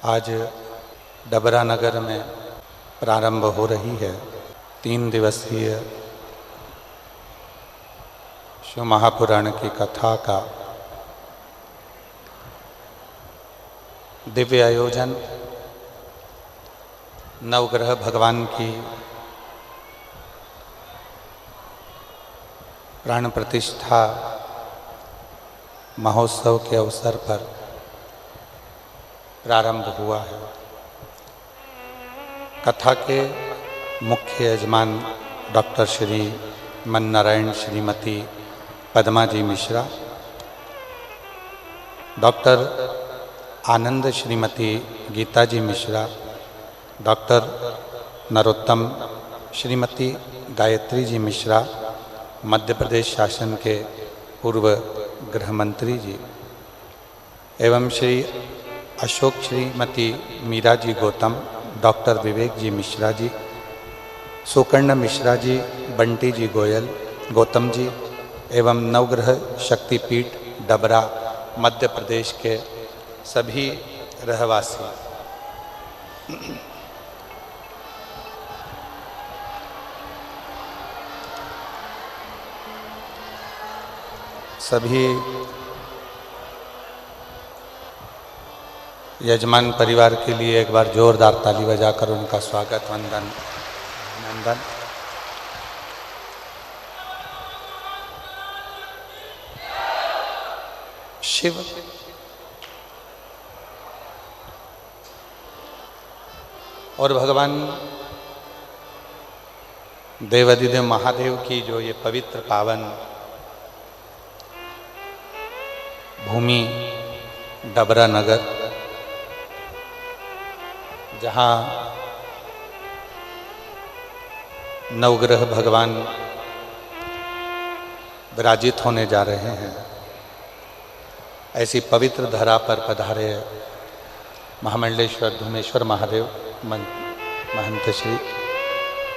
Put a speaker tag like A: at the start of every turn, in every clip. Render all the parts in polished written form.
A: आज डबरा नगर में प्रारंभ हो रही है 3 दिवसीय शिव महापुराण की कथा का दिव्य आयोजन। नवग्रह भगवान की प्राण प्रतिष्ठा महोत्सव के अवसर पर प्रारंभ हुआ है। कथा के मुख्य यजमान डॉक्टर श्री मन नारायण श्रीमती पद्मा जी मिश्रा, डॉक्टर आनंद श्रीमती गीता जी मिश्रा, डॉक्टर नरोत्तम श्रीमती गायत्री जी मिश्रा, मध्य प्रदेश शासन के पूर्व गृह मंत्री जी, एवं श्री अशोक श्रीमती मीरा जी गौतम, डॉक्टर विवेक जी मिश्रा जी, सुकर्ण मिश्रा जी, बंटी जी गोयल, गौतम जी एवं नवग्रह शक्तिपीठ डबरा मध्य प्रदेश के सभी रहवासी। सभी यजमान परिवार के लिए एक बार जोरदार ताली बजाकर उनका स्वागत वंदन अभिनंदन। शिव और भगवान देवाधिदेव महादेव की जो ये पवित्र पावन भूमि डबरा नगर, जहाँ नवग्रह भगवान विराजित होने जा रहे हैं, ऐसी पवित्र धरा पर पधारे महामंडलेश्वर धूमेश्वर महादेव महंत श्री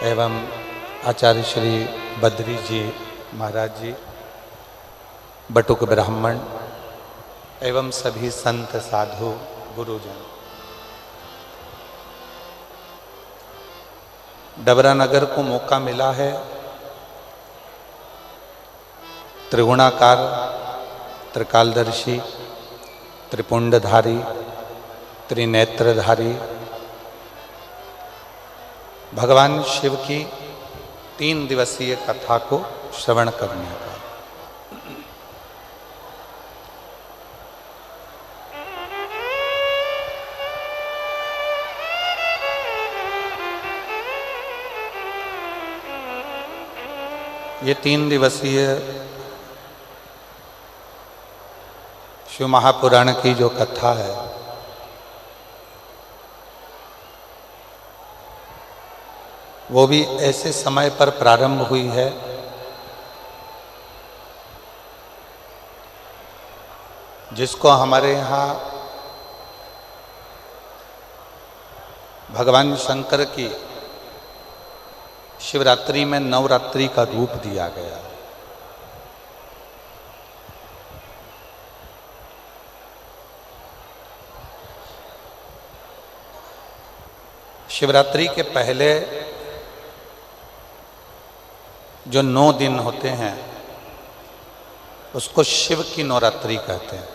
A: एवं आचार्य श्री बद्री जी महाराज जी, बटुक ब्राह्मण एवं सभी संत साधु गुरुजन। डबरा नगर को मौका मिला है त्रिगुणाकार, त्रिकालदर्शी, त्रिपुंडधारी, त्रिनेत्रधारी भगवान शिव की 3 दिवसीय कथा को श्रवण करने का। ये 3 दिवसीय शिव महापुराण की जो कथा है, वो भी ऐसे समय पर प्रारंभ हुई है जिसको हमारे यहाँ भगवान शंकर की शिवरात्रि में नवरात्रि का रूप दिया गया। शिवरात्रि के पहले जो 9 दिन होते हैं उसको शिव की नवरात्रि कहते हैं,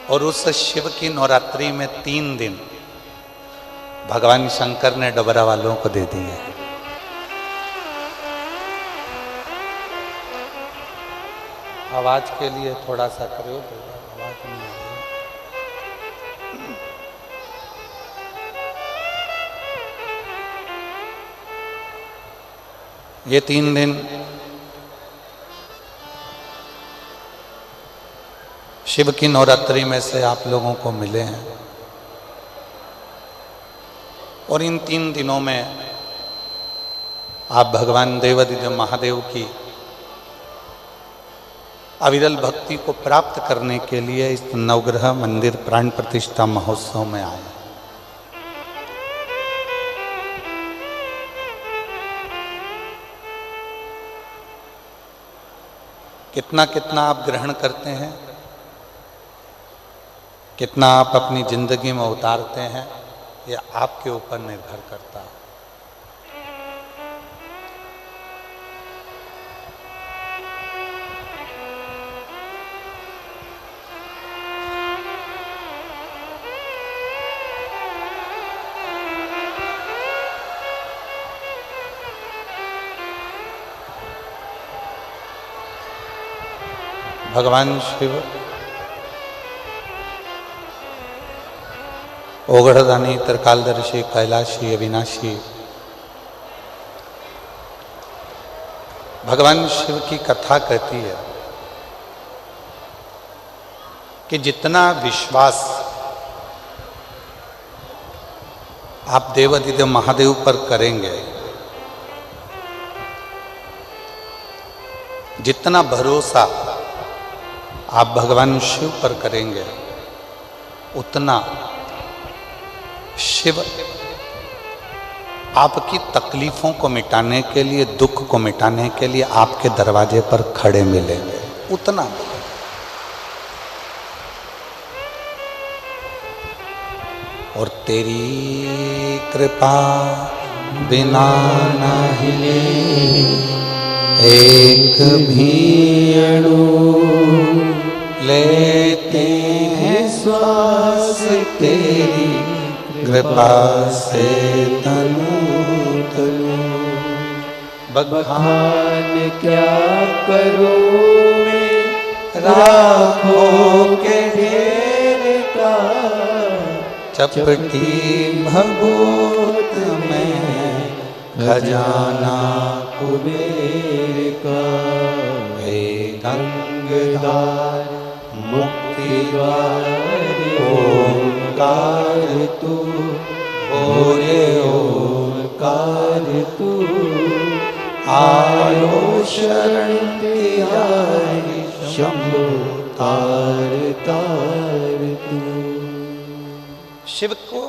A: और उस शिव की नवरात्रि में 3 दिन भगवान शंकर ने डबरा वालों को दे दिए। आवाज के लिए थोड़ा सा करो, आवाज नहीं आ रही। ये 3 दिन शिव की नवरात्रि में से आप लोगों को मिले हैं, और इन 3 दिनों में आप भगवान देवाधिदेव महादेव की अविरल भक्ति को प्राप्त करने के लिए इस नवग्रह मंदिर प्राण प्रतिष्ठा महोत्सव में आए। कितना कितना आप ग्रहण करते हैं कितना आप अपनी जिंदगी में उतारते हैं ये आपके ऊपर निर्भर करता है। भगवान शिव ओगढ़दानी, त्रिकालदर्शी, कैलाशी, अविनाशी, भगवान शिव की कथा कहती है कि जितना विश्वास आप देवाधिदेव महादेव पर करेंगे, जितना भरोसा आप भगवान शिव पर करेंगे, उतना शिव आपकी तकलीफों को मिटाने के लिए, दुख को मिटाने के लिए आपके दरवाजे पर खड़े मिलेंगे, उतना। और तेरी कृपा बिना नहीं एक भी अणु लेते हैं श्वास, तेरी कृपा से तनु तनु।
B: बखान क्या करूं मैं
A: राखों के
B: ढेर का,
A: चपटी भभूत में खजाना
B: कुबेर का।
A: हे
B: गंगाधर मुक्ति द्वार ओंकार तू, बोले ओंकार तू। आयो शरण तिहारी शंभु तार तार तू।
A: शिव को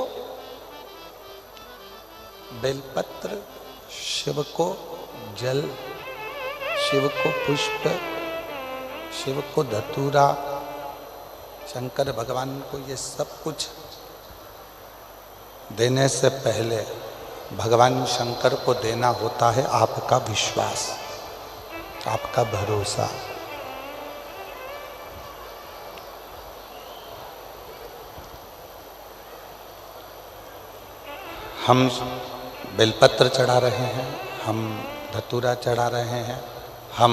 A: बेलपत्र, शिव को जल, शिव को पुष्प, शिव को धतूरा, शंकर भगवान को ये सब कुछ देने से पहले भगवान शंकर को देना होता है आपका विश्वास, आपका भरोसा। हम बेलपत्र चढ़ा रहे हैं, हम धतूरा चढ़ा रहे हैं, हम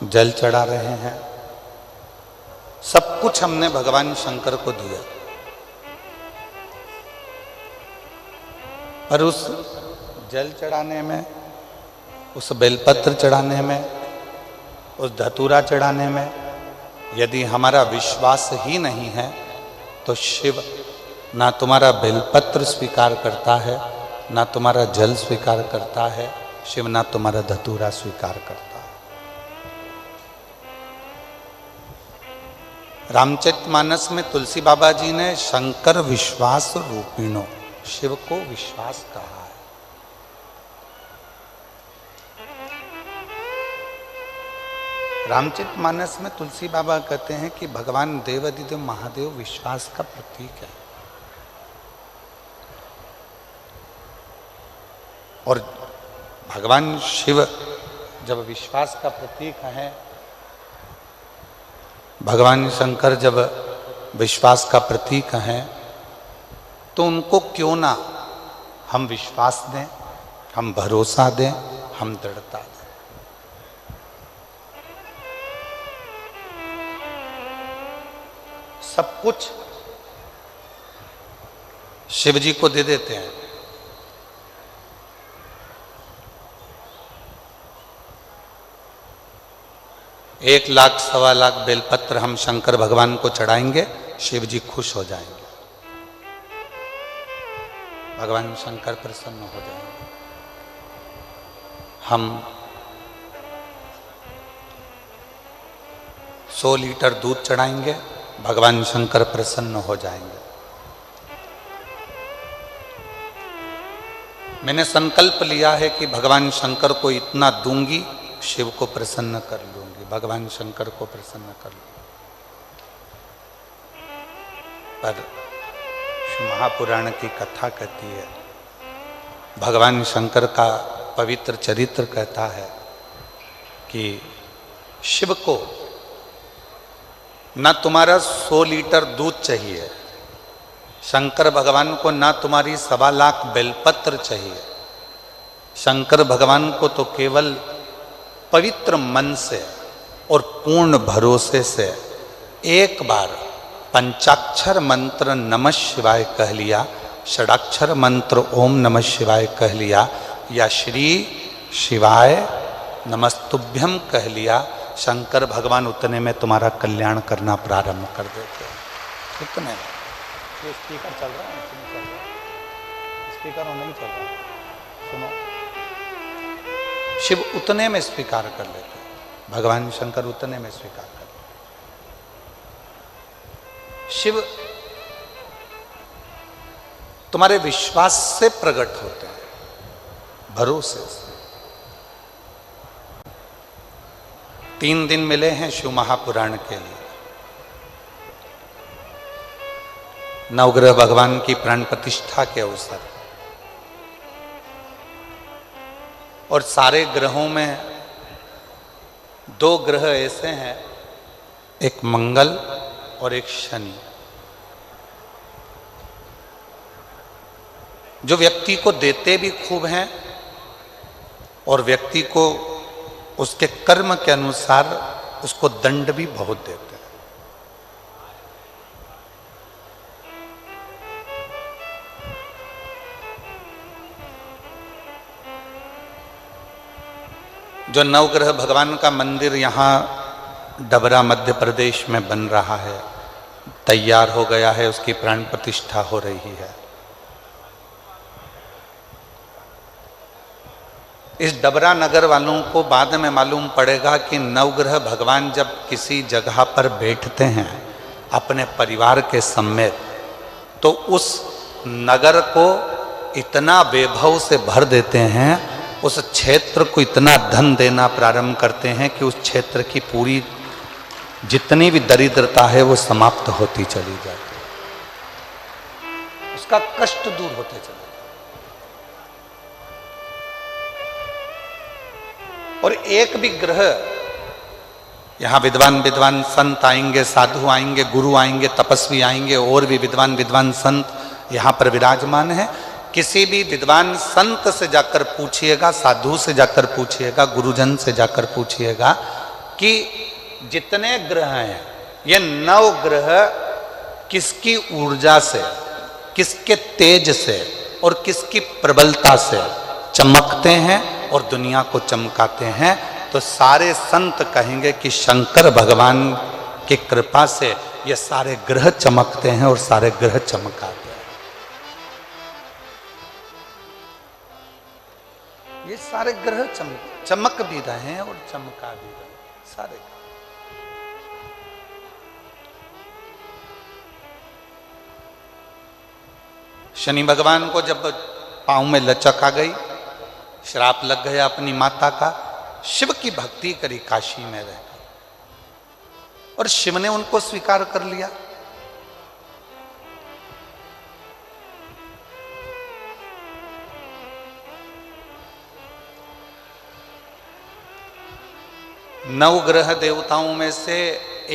A: जल चढ़ा रहे हैं, सब कुछ हमने भगवान शंकर को दिया। पर उस जल चढ़ाने में, उस बेलपत्र चढ़ाने में, उस धतूरा चढ़ाने में यदि हमारा विश्वास ही नहीं है तो शिव ना तुम्हारा बेलपत्र स्वीकार करता है, ना तुम्हारा जल स्वीकार करता है, शिव ना तुम्हारा धतूरा स्वीकार करता है। रामचरितमानस में तुलसी बाबा जी ने शंकर विश्वास रूपिणो, शिव को विश्वास कहा है। रामचरितमानस में तुलसी बाबा कहते हैं कि भगवान देवाधिदेव महादेव विश्वास का प्रतीक है। और भगवान शिव जब विश्वास का प्रतीक है, भगवान शंकर जब विश्वास का प्रतीक हैं, तो उनको क्यों ना हम विश्वास दें, हम भरोसा दें, हम दृढ़ता दें। सब कुछ शिव जी को दे देते हैं। एक लाख सवा लाख बेलपत्र हम शंकर भगवान को चढ़ाएंगे, शिव जी खुश हो जाएंगे, भगवान शंकर प्रसन्न हो जाएंगे। हम 100 लीटर दूध चढ़ाएंगे, भगवान शंकर प्रसन्न हो जाएंगे। मैंने संकल्प लिया है कि भगवान शंकर को इतना दूंगी, शिव को प्रसन्न कर लूंगी, भगवान शंकर को प्रसन्न कर लूंगी। पर श्री महापुराण की कथा कहती है, भगवान शंकर का पवित्र चरित्र कहता है कि शिव को न तुम्हारा 100 लीटर दूध चाहिए, शंकर भगवान को ना तुम्हारी 1.25 लाख बेलपत्र चाहिए, शंकर भगवान को तो केवल पवित्र मन से और पूर्ण भरोसे से एक बार पंचाक्षर मंत्र नमः शिवाय कह लिया, षडाक्षर मंत्र ओम नमः शिवाय कह लिया, या श्री शिवाय नमस्तुभ्यम कह लिया, शंकर भगवान उतने में तुम्हारा कल्याण करना प्रारंभ कर देते हैं। उतने में ये स्पीकर चल रहा है, स्पीकर होने में चल रहा है, सुनो। शिव उतने में स्वीकार कर लेते हैं, भगवान शंकर उतने में स्वीकार कर लेते। शिव तुम्हारे विश्वास से प्रकट होते हैं, भरोसे से। 3 दिन मिले हैं शिव महापुराण के लिए। नवग्रह भगवान की प्राण प्रतिष्ठा के अवसर, और सारे ग्रहों में 2 ग्रह ऐसे हैं, एक मंगल और एक शनि, जो व्यक्ति को देते भी खूब हैं और व्यक्ति को उसके कर्म के अनुसार उसको दंड भी बहुत देते हैं। जो नवग्रह भगवान का मंदिर यहाँ डबरा मध्य प्रदेश में बन रहा है, तैयार हो गया है, उसकी प्राण प्रतिष्ठा हो रही है। इस डबरा नगर वालों को बाद में मालूम पड़ेगा कि नवग्रह भगवान जब किसी जगह पर बैठते हैं अपने परिवार के समेत, तो उस नगर को इतना वैभव से भर देते हैं, उस क्षेत्र को इतना धन देना प्रारंभ करते हैं कि उस क्षेत्र की पूरी जितनी भी दरिद्रता है वो समाप्त होती चली जाती है, उसका कष्ट दूर होते चले। और एक भी ग्रह, यहां विद्वान संत आएंगे, साधु आएंगे, गुरु आएंगे, तपस्वी आएंगे, और भी विद्वान संत यहां पर विराजमान है। किसी भी विद्वान संत से जाकर पूछिएगा, साधु से जाकर पूछिएगा, गुरुजन से जाकर पूछिएगा कि जितने ग्रह हैं, ये 9 ग्रह किसकी ऊर्जा से, किसके तेज से और किसकी प्रबलता से चमकते हैं और दुनिया को चमकाते हैं, तो सारे संत कहेंगे कि शंकर भगवान की कृपा से ये सारे ग्रह चमकते हैं और सारे ग्रह चमकाते हैं। ये सारे ग्रह चमक भी रहे हैं और चमका भी रहे हैं सारे। शनि भगवान को जब पांव में लचक आ गई, श्राप लग गया अपनी माता का, शिव की भक्ति करी काशी में रह, और शिव ने उनको स्वीकार कर लिया। नवग्रह देवताओं में से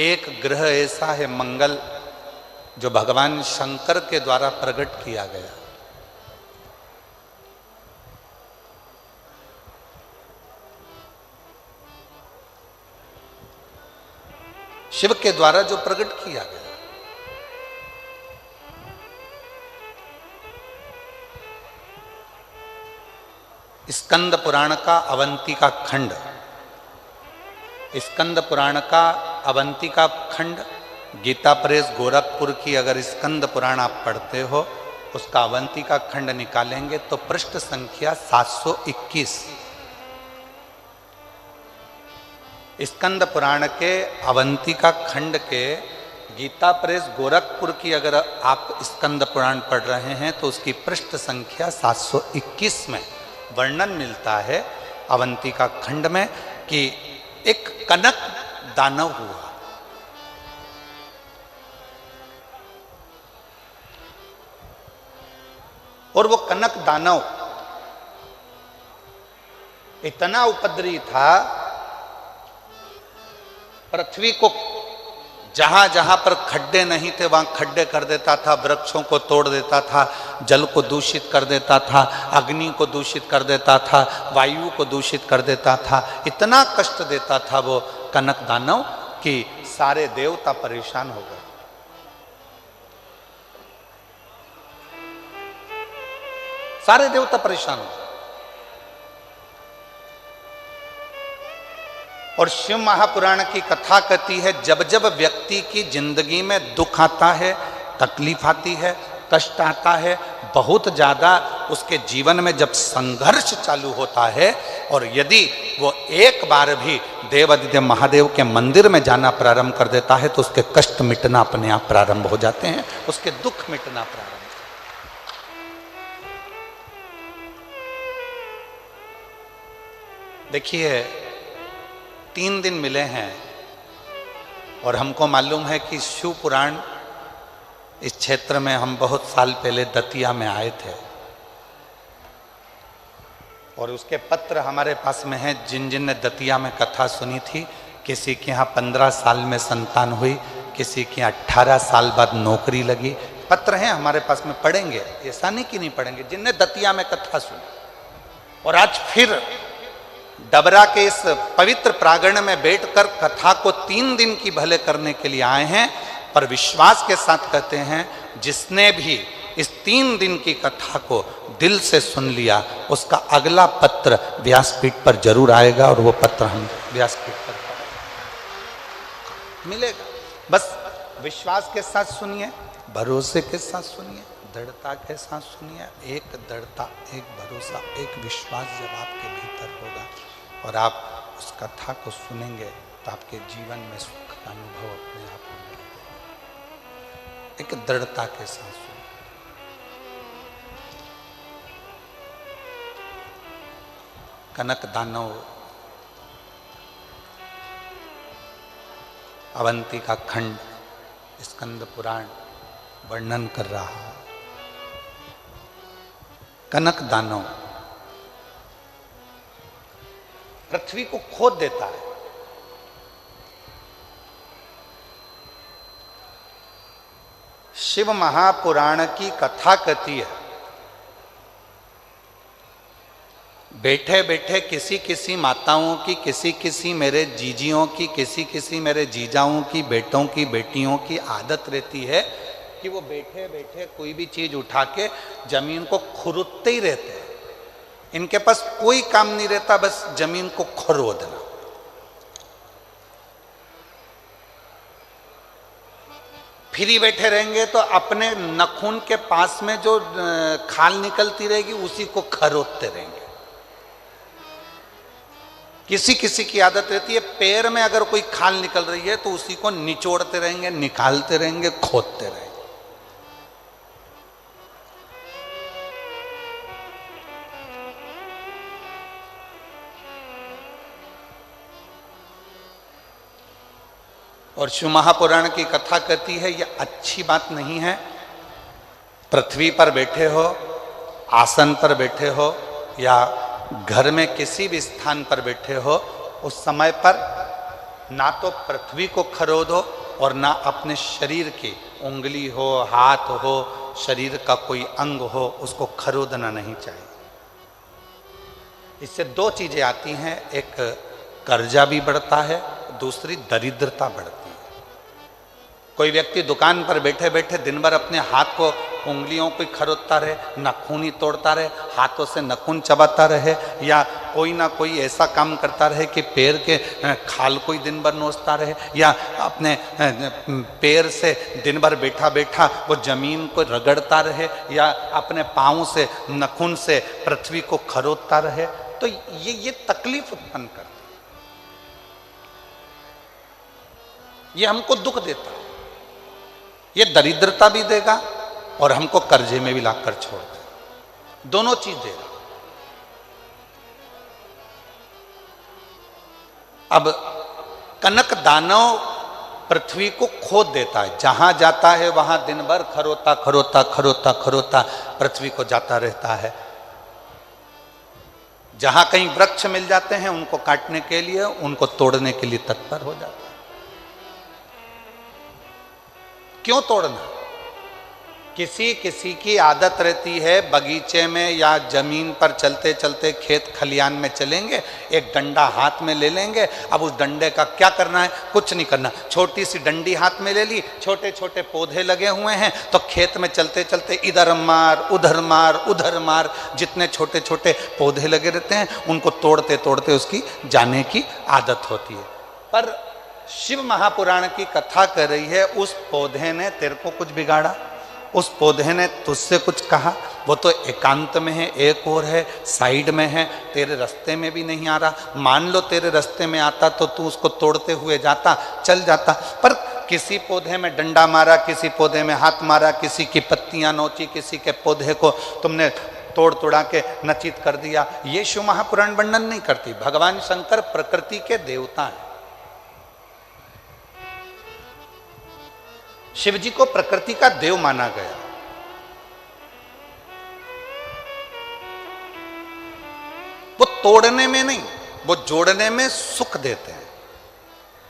A: एक ग्रह ऐसा है मंगल, जो भगवान शंकर के द्वारा प्रकट किया गया। शिव के द्वारा जो प्रकट किया गया। स्कंद पुराण का अवंतिका खंड, स्कंद पुराण का अवंतिका खंड, गीता प्रेस गोरखपुर की अगर स्कंद पुराण आप पढ़ते हो, उसका अवंतिका खंड निकालेंगे तो पृष्ठ संख्या 721। स्कंद पुराण के अवंतिका खंड के गीता प्रेस गोरखपुर की अगर आप स्कंद पुराण पढ़ रहे हैं तो उसकी पृष्ठ संख्या 721 में वर्णन मिलता है अवंतिका खंड में कि एक कनक दानव हुआ। और वो कनक दानव इतना उपद्रवी था, पृथ्वी को जहां जहां पर खड्डे नहीं थे वहां खड्डे कर देता था, वृक्षों को तोड़ देता था, जल को दूषित कर देता था, अग्नि को दूषित कर देता था, वायु को दूषित कर देता था। इतना कष्ट देता था वो कनक दानव कि सारे देवता परेशान हो गए। सारे देवता परेशान हो गए। और शिव महापुराण की कथा कहती है, जब जब व्यक्ति की जिंदगी में दुख आता है, तकलीफ आती है, कष्ट आता है, बहुत ज्यादा उसके जीवन में जब संघर्ष चालू होता है, और यदि वो एक बार भी देवादिदेव महादेव के मंदिर में जाना प्रारंभ कर देता है तो उसके कष्ट मिटना अपने आप प्रारंभ हो जाते हैं, उसके दुख मिटना प्रारंभ। देखिए 3 दिन मिले हैं और हमको मालूम है कि शिव पुराण इस क्षेत्र में हम बहुत साल पहले दतिया में आए थे, और उसके पत्र हमारे पास में हैं। जिन जिन ने दतिया में कथा सुनी थी, किसी के यहाँ 15 साल में संतान हुई, किसी के यहाँ 18 साल बाद नौकरी लगी, पत्र हैं हमारे पास में, पढ़ेंगे, ऐसा नहीं कि नहीं पढ़ेंगे, जिनने दतिया में कथा सुनी। और आज फिर डबरा के इस पवित्र प्रांगण में बैठकर कथा को 3 दिन की भले करने के लिए आए हैं, पर विश्वास के साथ कहते हैं, जिसने भी इस 3 दिन की कथा को दिल से सुन लिया, उसका अगला पत्र व्यासपीठ पर जरूर आएगा, और वो पत्र हम व्यासपीठ पर मिलेगा। बस विश्वास के साथ सुनिए, भरोसे के साथ सुनिए, दृढ़ता के साथ सुनिए। एक दृढ़ता, एक भरोसा, एक विश्वास जब आपके भीतर होगा और आप उस कथा को सुनेंगे तो आपके जीवन में सुख का अनुभव अपने आप होने लगेगा। एक दृढ़ता के साथ सुनिए। कनक दानव अवंती का खंड स्कंद पुराण वर्णन कर रहा है। कनक दानव पृथ्वी को खोद देता है। शिव महापुराण की कथा कहती है, बैठे बैठे किसी किसी माताओं की, किसी किसी मेरे जीजियों की, किसी किसी मेरे जीजाओं की, बेटों की, बेटियों की आदत रहती है कि वो बैठे बैठे कोई भी चीज उठा के जमीन को खुरदते ही रहते हैं। इनके पास कोई काम नहीं रहता, बस जमीन को खुरदना। फ्री बैठे रहेंगे तो अपने नखून के पास में जो खाल निकलती रहेगी उसी को खरोदते रहेंगे। किसी किसी की आदत रहती है, पैर में अगर कोई खाल निकल रही है तो उसी को निचोड़ते रहेंगे, निकालते रहेंगे, खोदते रहेंगे। और शिव महापुराण की कथा कहती है, यह अच्छी बात नहीं है। पृथ्वी पर बैठे हो, आसन पर बैठे हो, या घर में किसी भी स्थान पर बैठे हो, उस समय पर ना तो पृथ्वी को खरोदो और ना अपने शरीर की उंगली हो, हाथ हो, शरीर का कोई अंग हो, उसको खरोदना नहीं चाहिए। इससे 2 चीजें आती हैं, एक कर्जा भी बढ़ता है, दूसरी दरिद्रता बढ़ती है। कोई व्यक्ति दुकान पर बैठे बैठे दिन भर अपने हाथ को, उंगलियों को खरोदता रहे, नाखून ही तोड़ता रहे, हाथों से नाखून चबाता रहे, या कोई ना कोई ऐसा काम करता रहे कि पैर के खाल को ही दिन भर नोचता रहे, या अपने पैर से दिन भर बैठा बैठा वो जमीन को रगड़ता रहे, या अपने पाँव से, नाखून से पृथ्वी को खरोदता रहे, तो ये तकलीफ उत्पन्न करता है। ये हमको दुख देता है, ये दरिद्रता भी देगा और हमको कर्जे में भी लाकर छोड़ देगा। दोनों चीज देगा। अब कनक दानव पृथ्वी को खोद देता है। जहां जाता है वहां दिन भर खरोता खरोता खरोता खरोता पृथ्वी को जाता रहता है। जहां कहीं वृक्ष मिल जाते हैं उनको काटने के लिए, उनको तोड़ने के लिए तत्पर हो जाता है। क्यों तोड़ना? किसी किसी की आदत रहती है बगीचे में या जमीन पर चलते चलते खेत खलियान में चलेंगे, एक डंडा हाथ में ले लेंगे। अब उस डंडे का क्या करना है? कुछ नहीं करना। छोटी सी डंडी हाथ में ले ली, छोटे छोटे पौधे लगे हुए हैं, तो खेत में चलते चलते इधर मार उधर मार उधर मार, जितने छोटे छोटे पौधे लगे रहते हैं उनको तोड़ते तोड़ते उसकी जाने की आदत होती है। पर शिव महापुराण की कथा कर रही है, उस पौधे ने तेरे को कुछ बिगाड़ा? उस पौधे ने तुझसे कुछ कहा? वो तो एकांत में है, एक और है, साइड में है, तेरे रास्ते में भी नहीं आ रहा। मान लो तेरे रास्ते में आता तो तू उसको तोड़ते हुए जाता, चल जाता। पर किसी पौधे में डंडा मारा, किसी पौधे में हाथ मारा, किसी की पत्तियां नोची, किसी के पौधे को तुमने तोड़ तोड़ा के नचित कर दिया। ये शिव महापुराण वर्णन नहीं करती। भगवान शंकर प्रकृति के देवता हैं। शिव जी को प्रकृति का देव माना गया। वो तोड़ने में नहीं, वो जोड़ने में सुख देते हैं,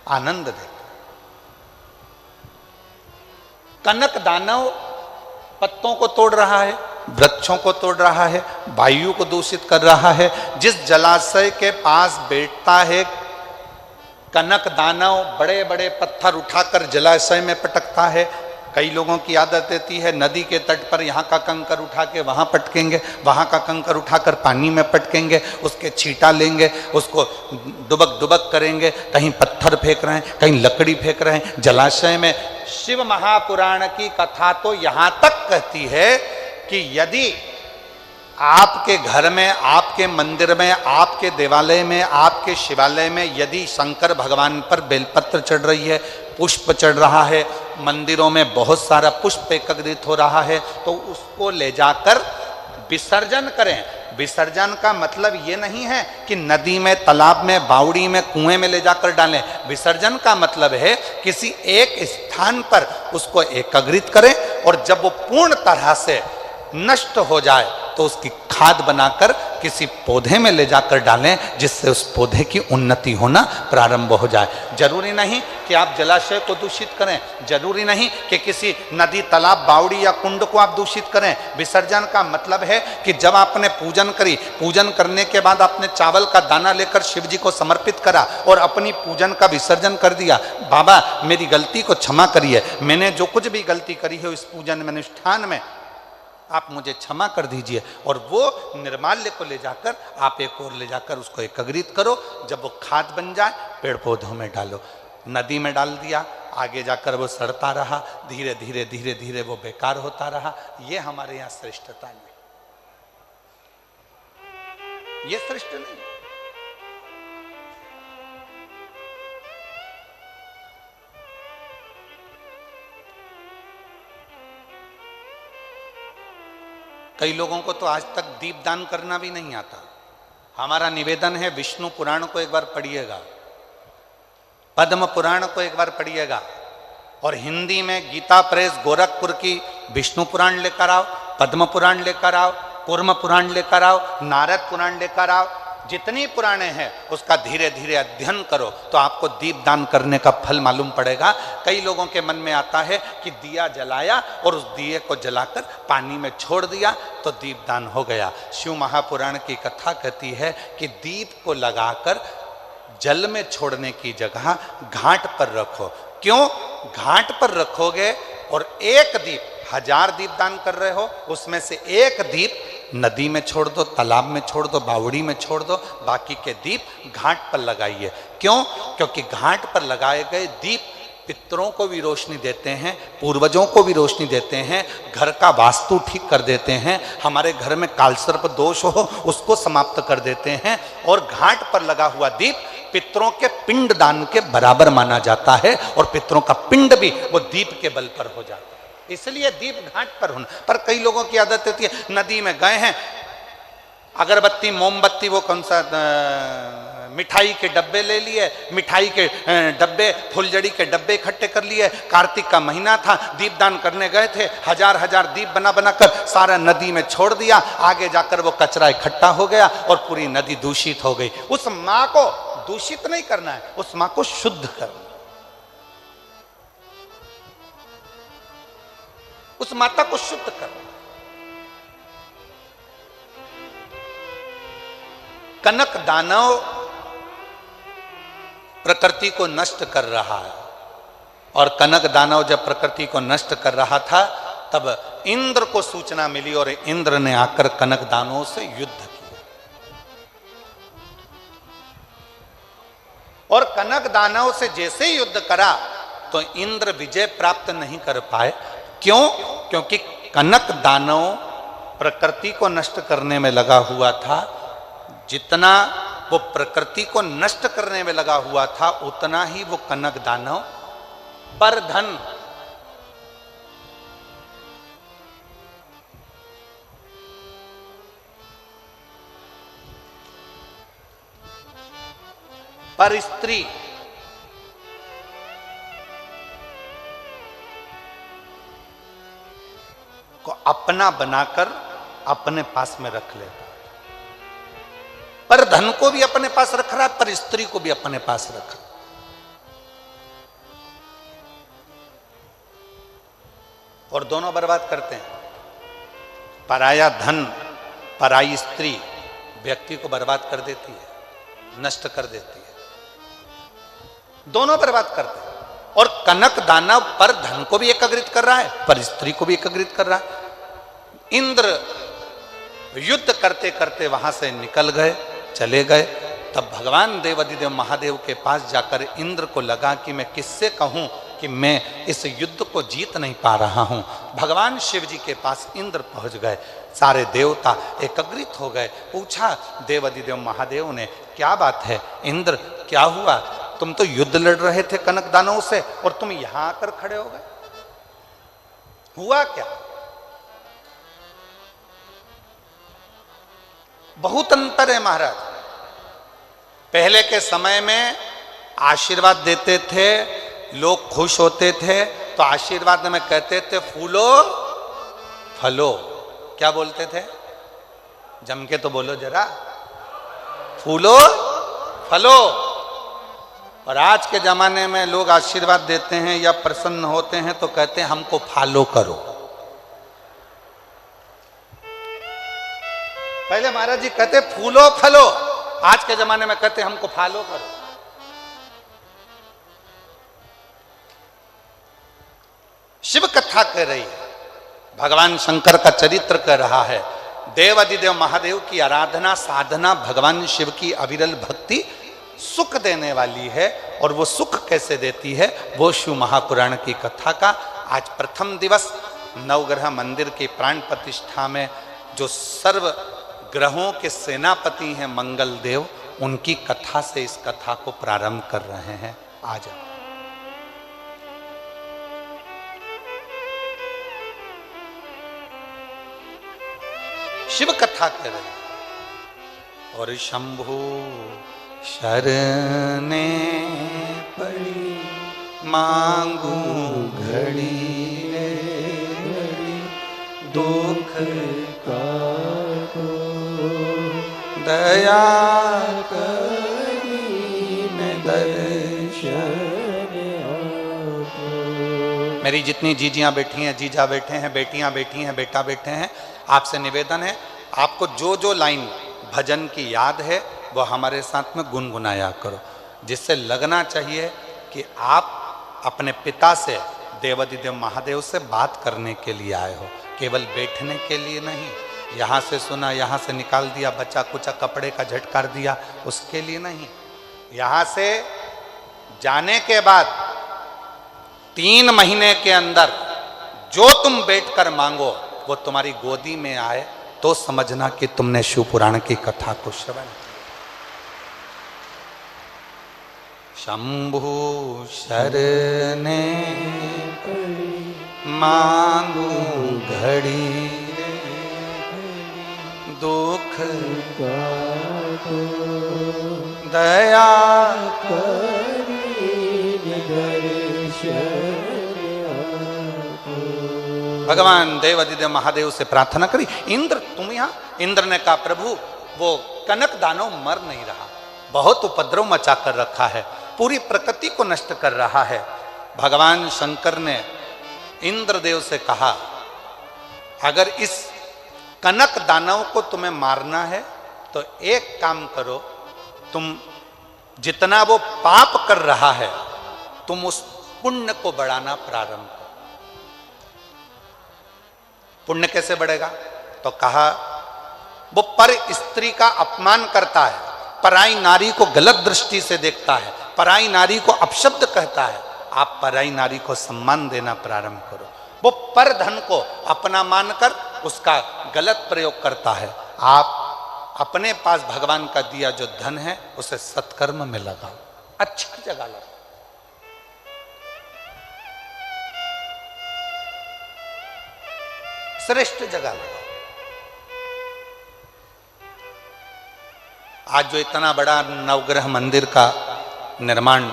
A: आनंद देते हैं। कनक दानव पत्तों को तोड़ रहा है, वृक्षों को तोड़ रहा है, वायु को दूषित कर रहा है। जिस जलाशय के पास बैठता है कनक दानव बड़े बड़े पत्थर उठाकर जलाशय में पटकता है। कई लोगों की आदत रहती है नदी के तट पर यहाँ का कंकर उठा के वहाँ पटकेंगे, वहाँ का कंकर उठाकर पानी में पटकेंगे, उसके छींटा लेंगे, उसको डुबक डुबक करेंगे। कहीं पत्थर फेंक रहे हैं, कहीं लकड़ी फेंक रहे हैं जलाशय में। शिव महापुराण की कथा तो यहाँ तक कहती है कि यदि आपके घर में, आपके मंदिर में, आपके देवालय में, आपके शिवालय में यदि शंकर भगवान पर बेलपत्र चढ़ रही है, पुष्प चढ़ रहा है, मंदिरों में बहुत सारा पुष्प एकत्रित हो रहा है, तो उसको ले जाकर विसर्जन करें। विसर्जन का मतलब ये नहीं है कि नदी में, तालाब में, बावड़ी में, कुएं में ले जाकर डालें। विसर्जन का मतलब है किसी एक स्थान पर उसको एकत्रित करें और जब वो पूर्ण तरह से नष्ट हो जाए तो उसकी खाद बनाकर किसी पौधे में ले जाकर डालें, जिससे उस पौधे की उन्नति होना प्रारंभ हो जाए। जरूरी नहीं कि आप जलाशय को दूषित करें, जरूरी नहीं कि किसी नदी, तालाब, बावड़ी या कुंड को आप दूषित करें। विसर्जन का मतलब है कि जब आपने पूजन करी, पूजन करने के बाद आपने चावल का दाना लेकर शिव जी को समर्पित करा और अपनी पूजन का विसर्जन कर दिया। बाबा मेरी गलती को क्षमा करिए, मैंने जो कुछ भी गलती करी है इस पूजन में, अनुष्ठान में, आप मुझे क्षमा कर दीजिए। और वो निर्माल्य को ले जाकर आप एक और ले जाकर उसको एकत्रित करो। जब वो खाद बन जाए पेड़ पौधों में डालो। नदी में डाल दिया, आगे जाकर वो सड़ता रहा, धीरे धीरे धीरे धीरे वो बेकार होता रहा। ये हमारे यहाँ श्रेष्ठता नहीं, ये श्रेष्ठ नहीं। कई लोगों को तो आज तक दीपदान करना भी नहीं आता। हमारा निवेदन है विष्णु पुराण को एक बार पढ़िएगा, पद्म पुराण को एक बार पढ़िएगा, और हिंदी में गीता प्रेस गोरखपुर की विष्णु पुराण लेकर आओ, पद्म पुराण लेकर आओ, कूर्म पुराण लेकर आओ, नारद पुराण लेकर आओ। जितनी पुराणे हैं उसका धीरे धीरे अध्ययन करो तो आपको दीपदान करने का फल मालूम पड़ेगा। कई लोगों के मन में आता है कि दिया जलाया और उस दिए को जलाकर पानी में छोड़ दिया तो दीपदान हो गया। शिव महापुराण की कथा कहती है कि दीप को लगाकर जल में छोड़ने की जगह घाट पर रखो। क्यों? घाट पर रखोगे और एक दीप, 1000 दीप दान कर रहे हो, उसमें से एक दीप नदी में छोड़ दो, तालाब में छोड़ दो, बावड़ी में छोड़ दो, बाकी के दीप घाट पर लगाइए। क्यों? क्योंकि घाट पर लगाए गए दीप पितरों को भी रोशनी देते हैं, पूर्वजों को भी रोशनी देते हैं, घर का वास्तु ठीक कर देते हैं, हमारे घर में कालसर्प दोष हो उसको समाप्त कर देते हैं। और घाट पर लगा हुआ दीप पितरों के पिंड दान के बराबर माना जाता है और पितरों का पिंड भी वो दीप के बल पर हो जाता है। इसलिए दीप घाट पर होना। पर कई लोगों की आदत होती है, नदी में गए हैं, अगरबत्ती, मोमबत्ती, वो कौन सा मिठाई के डब्बे ले लिए, मिठाई के डब्बे, फुलझड़ी के डब्बे इकट्ठे कर लिए। कार्तिक का महीना था, दीपदान करने गए थे, हजार हजार दीप बना बनाकर सारा नदी में छोड़ दिया। आगे जाकर वो कचरा इकट्ठा हो गया और पूरी नदी दूषित हो गई। उस मां को दूषित नहीं करना है, उस मां को शुद्ध करना, उस माता को शुद्ध करना। कनक दानव प्रकृति को नष्ट कर रहा है, और कनक दानव जब प्रकृति को नष्ट कर रहा था तब इंद्र को सूचना मिली और इंद्र ने आकर कनक दानवों से युद्ध किया। और कनक दानव से जैसे ही युद्ध करा तो इंद्र विजय प्राप्त नहीं कर पाए। क्यों? क्योंकि कनक दानव प्रकृति को नष्ट करने में लगा हुआ था। जितना वो प्रकृति को नष्ट करने में लगा हुआ था उतना ही वो कनक दानव पर धन, पर स्त्री, को अपना बनाकर अपने पास में रख लेता। पर धन को भी अपने पास रख रहा है, पर स्त्री को भी अपने पास रख रहा। और दोनों बर्बाद करते हैं। पराया धन, पराई स्त्री व्यक्ति को बर्बाद कर देती है, नष्ट कर देती है। दोनों बर्बाद करते हैं। और कनक दानव पर धन को भी एकाग्रित कर रहा है, पर स्त्री को भी एकाग्रित कर रहा है। इंद्र युद्ध करते करते वहां से निकल गए, चले गए। तब भगवान देवाधिदेव महादेव के पास जाकर इंद्र को लगा कि मैं किससे कहूं कि मैं इस युद्ध को जीत नहीं पा रहा हूं। भगवान शिव जी के पास इंद्र पहुंच गए, सारे देवता एकत्रित हो गए। पूछा देवाधिदेव महादेव ने, क्या बात है इंद्र, क्या हुआ? तुम तो युद्ध लड़ रहे थे कनक दानवों से और तुम यहां आकर खड़े हो गए, हुआ क्या? बहुत अंतर है महाराज। पहले के समय में आशीर्वाद देते थे, लोग खुश होते थे तो आशीर्वाद में कहते थे फूलो फलो। क्या बोलते थे? जम के तो बोलो जरा, फूलो फलो। और आज के जमाने में लोग आशीर्वाद देते हैं या प्रसन्न होते हैं तो कहते हैं हमको फॉलो करो। पहले महाराज जी कहते फूलो फलो, आज के जमाने में कहते हमको फॉलो करो। शिव कथा कह रही है, भगवान शंकर का चरित्र कह रहा है। देवाधिदेव महादेव की आराधना साधना भगवान शिव की अविरल भक्ति सुख देने वाली है। और वो सुख कैसे देती है, वो शिव महापुराण की कथा का आज प्रथम दिवस नवग्रह मंदिर की प्राण प्रतिष्ठा में जो सर्व ग्रहों के सेनापति हैं मंगल देव, उनकी कथा से इस कथा को प्रारंभ कर रहे हैं। आ जाओ। शिव कथा कर रहे हैं। और शंभु शरणे पड़ी मांगू घड़ी घड़ी दुख का दया करी दर्शन। मेरी जितनी जीजियां बैठी हैं, जीजा बैठे हैं, बेटियां बैठी हैं, बेटा बैठे हैं, आपसे निवेदन है आपको जो जो लाइन भजन की याद है वो हमारे साथ में गुनगुनाया करो, जिससे लगना चाहिए कि आप अपने पिता से देवाधिदेव महादेव से बात करने के लिए आए हो, केवल बैठने के लिए नहीं। यहाँ से सुना, यहाँ से निकाल दिया, बच्चा कुचा कपड़े का झटकार दिया, उसके लिए नहीं। यहाँ से जाने के बाद 3 महीने के अंदर जो तुम बैठकर मांगो वो तुम्हारी गोदी में आए तो समझना कि तुमने शिव पुराण की कथा को श्रवण। शंभु शरणे मांगू घड़ी दुख दया भगवान देव अधिदेव महादेव से प्रार्थना करी, इंद्र तुम यहाँ? इंद्र ने कहा प्रभु वो कनक दानव मर नहीं रहा, बहुत उपद्रव मचा कर रखा है, पूरी प्रकृति को नष्ट कर रहा है। भगवान शंकर ने इंद्रदेव से कहा अगर इस कनक दानव को तुम्हें मारना है तो एक काम करो, तुम जितना वो पाप कर रहा है तुम उस पुण्य को बढ़ाना प्रारंभ करो। पुण्य कैसे बढ़ेगा? तो कहा वो पर स्त्री का अपमान करता है, पराई नारी को गलत दृष्टि से देखता है, पराई नारी को अपशब्द कहता है, आप पराई नारी को सम्मान देना प्रारंभ करो। वो पर धन को अपना मानकर उसका गलत प्रयोग करता है, आप अपने पास भगवान का दिया जो धन है उसे सत्कर्म में लगाओ, अच्छी जगह लगाओ। श्रेष्ठ जगह लगाओ। आज जो इतना बड़ा नवग्रह मंदिर का निर्माण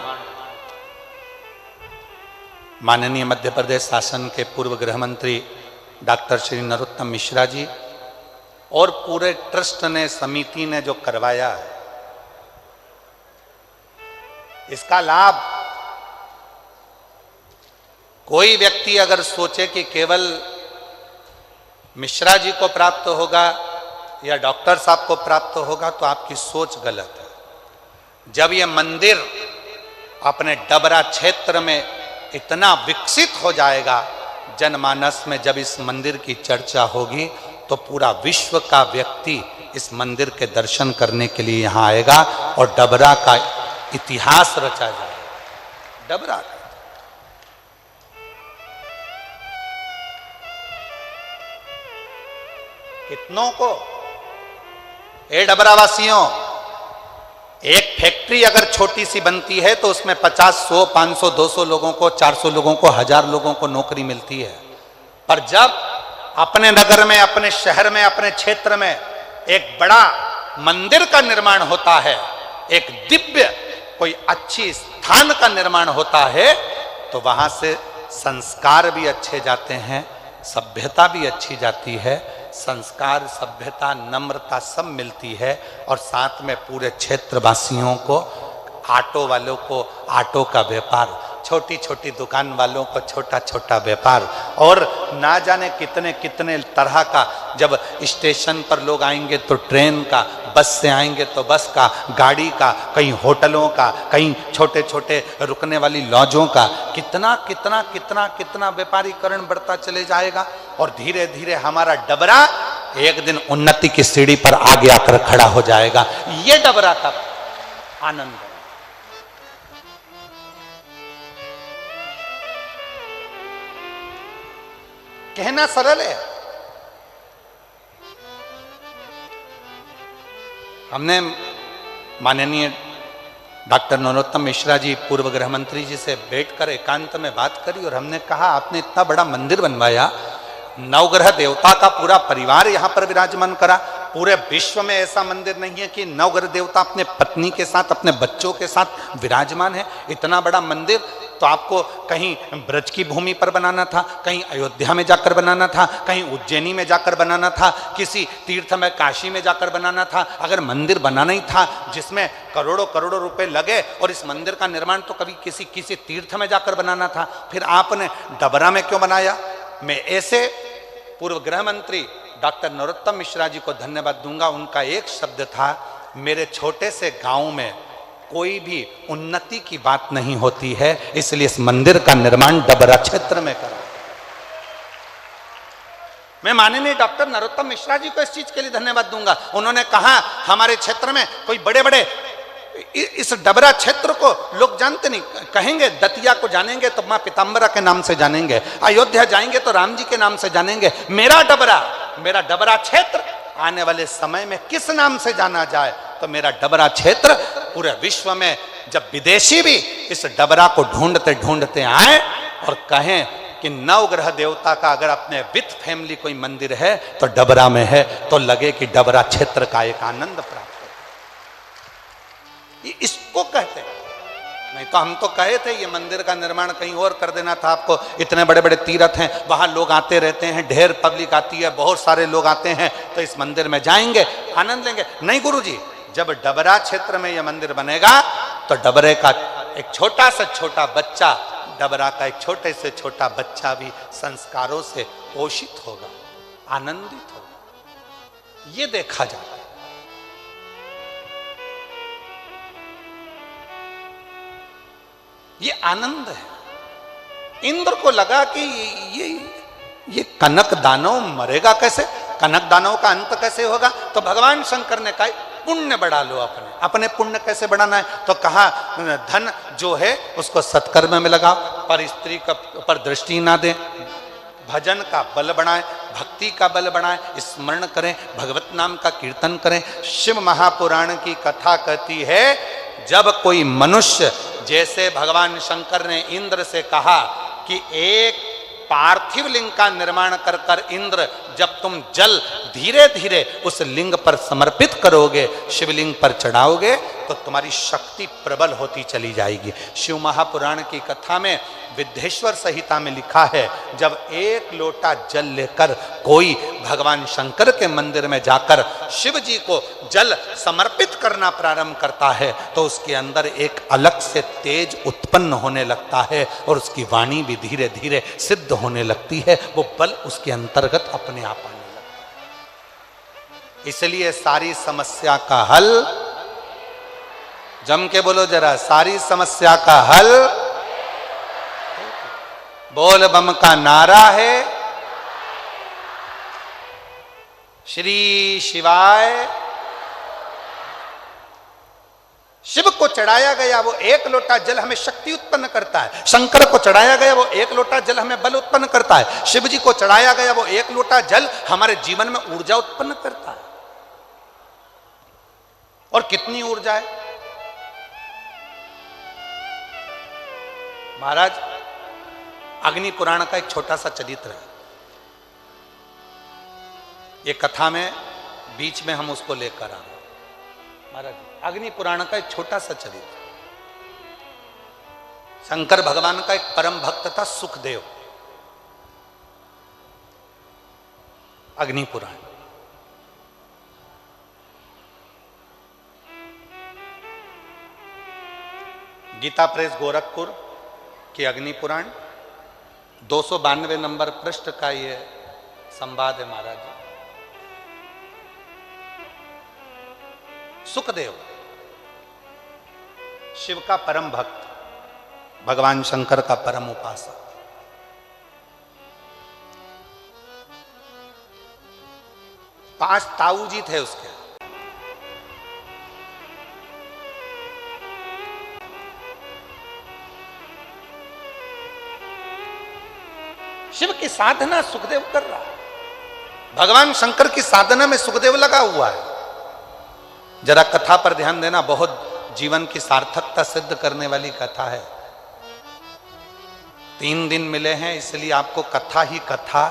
A: माननीय मध्य प्रदेश शासन के पूर्व गृह मंत्री डॉक्टर श्री नरोत्तम मिश्रा जी और पूरे ट्रस्ट ने, समिति ने जो करवाया है, इसका लाभ कोई व्यक्ति अगर सोचे कि केवल मिश्रा जी को प्राप्त होगा या डॉक्टर साहब को प्राप्त होगा तो आपकी सोच गलत है। जब यह मंदिर अपने डबरा क्षेत्र में इतना विकसित हो जाएगा, जनमानस में जब इस मंदिर की चर्चा होगी तो पूरा विश्व का व्यक्ति इस मंदिर के दर्शन करने के लिए यहाँ आएगा और डबरा का इतिहास रचा जाएगा। डबरा का कितनों को, ए डबरा वासियों, एक फैक्ट्री अगर छोटी सी बनती है तो उसमें 50, 100, 500, 200 लोगों को, 400 लोगों को, 1000 लोगों को नौकरी मिलती है। पर जब अपने नगर में, अपने शहर में, अपने क्षेत्र में एक बड़ा मंदिर का निर्माण होता है, एक दिव्य कोई अच्छी स्थान का निर्माण होता है, तो वहां से संस्कार भी अच्छे जाते हैं, सभ्यता भी अच्छी जाती है। संस्कार, सभ्यता, नम्रता सब मिलती है और साथ में पूरे क्षेत्रवासियों को, ऑटो वालों को ऑटो का व्यापार, छोटी छोटी दुकान वालों को छोटा छोटा व्यापार, और ना जाने कितने कितने तरह का, जब स्टेशन पर लोग आएंगे तो ट्रेन का, बस से आएंगे तो बस का, गाड़ी का, कहीं होटलों का, कहीं छोटे छोटे रुकने वाली लॉजों का, कितना कितना कितना कितना व्यापारीकरण बढ़ता चले जाएगा। और धीरे धीरे हमारा डबरा एक दिन उन्नति की सीढ़ी पर आगे आकर खड़ा हो जाएगा। ये डबरा का आनंद है। कहना सरल है। हमने माननीय डॉक्टर नरोत्तम मिश्रा जी, पूर्व गृह मंत्री जी से बैठकर एकांत में बात करी और हमने कहा आपने इतना बड़ा मंदिर बनवाया, नवग्रह देवता का पूरा परिवार यहाँ पर विराजमान करा, पूरे विश्व में ऐसा मंदिर नहीं है कि नवग्रह देवता अपने पत्नी के साथ, अपने बच्चों के साथ विराजमान है। इतना बड़ा मंदिर तो आपको कहीं ब्रज की भूमि पर बनाना था, कहीं अयोध्या में जाकर बनाना था, कहीं उज्जैनी में जाकर बनाना था, किसी तीर्थ में काशी में जाकर बनाना था। अगर मंदिर बनाना ही था जिसमें करोड़ों करोड़ों रुपए लगे, और इस मंदिर का निर्माण तो कभी किसी तीर्थ में जाकर बनाना था, फिर आपने डबरा में क्यों बनाया? मैं ऐसे पूर्व गृह मंत्री डॉक्टर नरोत्तम मिश्रा जी को धन्यवाद दूंगा। उनका एक शब्द था, मेरे छोटे से गांव में कोई भी उन्नति की बात नहीं होती है, इसलिए इस मंदिर का निर्माण डबरा क्षेत्र में करा। मैं माननीय डॉक्टर नरोत्तम मिश्रा जी को इस चीज के लिए धन्यवाद दूंगा। उन्होंने कहा हमारे क्षेत्र में कोई बड़े बड़े, इस डबरा क्षेत्र को लोग जानते नहीं, कहेंगे दतिया को जानेंगे तो मां पीताम्बरा के नाम से जानेंगे, अयोध्या जाएंगे तो राम जी के नाम से जानेंगे। मेरा डबरा क्षेत्र आने वाले समय में किस नाम से जाना जाए? तो मेरा डबरा क्षेत्र पूरे विश्व में, जब विदेशी भी इस डबरा को ढूंढते ढूंढते आए और कहें कि नवग्रह देवता का अगर अपने विथ फैमिली कोई मंदिर है तो डबरा में है, तो लगे कि डबरा क्षेत्र का एक आनंद प्राप्त हो। ये इसको कहते हैं। नहीं तो हम तो कहे थे ये मंदिर का निर्माण कहीं और कर देना था आपको, इतने बड़े बड़े तीर्थ हैं, वहां लोग आते रहते हैं, ढेर पब्लिक आती है, बहुत सारे लोग आते हैं, तो इस मंदिर में जाएंगे, आनंद लेंगे। नहीं गुरुजी, जब डबरा क्षेत्र में यह मंदिर बनेगा तो डबरे का एक छोटा से छोटा बच्चा, डबरा का एक छोटे से छोटा बच्चा भी संस्कारों से पोषित होगा, आनंदित होगा। ये देखा जाता है। ये आनंद है। इंद्र को लगा कि ये कनक दानव मरेगा कैसे, कनक दानव का अंत कैसे होगा। तो भगवान शंकर ने कहा पुण्य बढ़ा लो, अपने पुण्य कैसे बढ़ाना है। तो कहा धन जो है उसको सत्कर्म में लगाओ, पर स्त्री का पर दृष्टि ना दें, भजन का बल बढ़ाएं, भक्ति का बल बढ़ाएं, स्मरण करें, भगवत नाम का कीर्तन करें। शिव महापुराण की कथा कहती है जब कोई मनुष्य, जैसे भगवान शंकर ने इंद्र से कहा कि एक पार्थिव लिंग का निर्माण कर कर इंद्र, जब तुम जल धीरे धीरे उस लिंग पर समर्पित करोगे, शिवलिंग पर चढ़ाओगे, तो तुम्हारी शक्ति प्रबल होती चली जाएगी। शिव महापुराण की कथा में विद्येश्वर संहिता में लिखा है, जब एक लोटा जल लेकर कोई भगवान शंकर के मंदिर में जाकर शिव जी को जल समर्पित करना प्रारंभ करता है, तो उसके अंदर एक अलग से तेज उत्पन्न होने लगता है और उसकी वाणी भी धीरे धीरे सिद्ध होने लगती है, वो बल उसके अंतर्गत अपने आप आने लगता है। इसलिए सारी समस्या का हल, जम के बोलो जरा, सारी समस्या का हल बोल बम का नारा है, श्री शिवाय। शिव को चढ़ाया गया वो एक लोटा जल हमें शक्ति उत्पन्न करता है, शंकर को चढ़ाया गया वो एक लोटा जल हमें बल उत्पन्न करता है, शिव जी को चढ़ाया गया वो एक लोटा जल हमारे जीवन में ऊर्जा उत्पन्न करता है। और कितनी ऊर्जा है महाराज। अग्नि पुराण का एक छोटा सा चरित्र है, ये कथा में बीच में हम उसको लेकर आ रहे हैं। महाराज अग्नि पुराण का एक छोटा सा चरित्र, शंकर भगवान का एक परम भक्त था सुखदेव। अग्नि पुराण गीता प्रेस गोरखपुर की अग्नि पुराण 292 नंबर पृष्ठ का ये संवाद है महाराज। सुखदेव शिव का परम भक्त, भगवान शंकर का परम उपासक। पांच ताऊ जी थे उसके। शिव की साधना सुखदेव कर रहा है, भगवान शंकर की साधना में सुखदेव लगा हुआ है। जरा कथा पर ध्यान देना, बहुत जीवन की सार्थकता सिद्ध करने वाली कथा है। 3 दिन मिले हैं, इसलिए आपको कथा ही कथा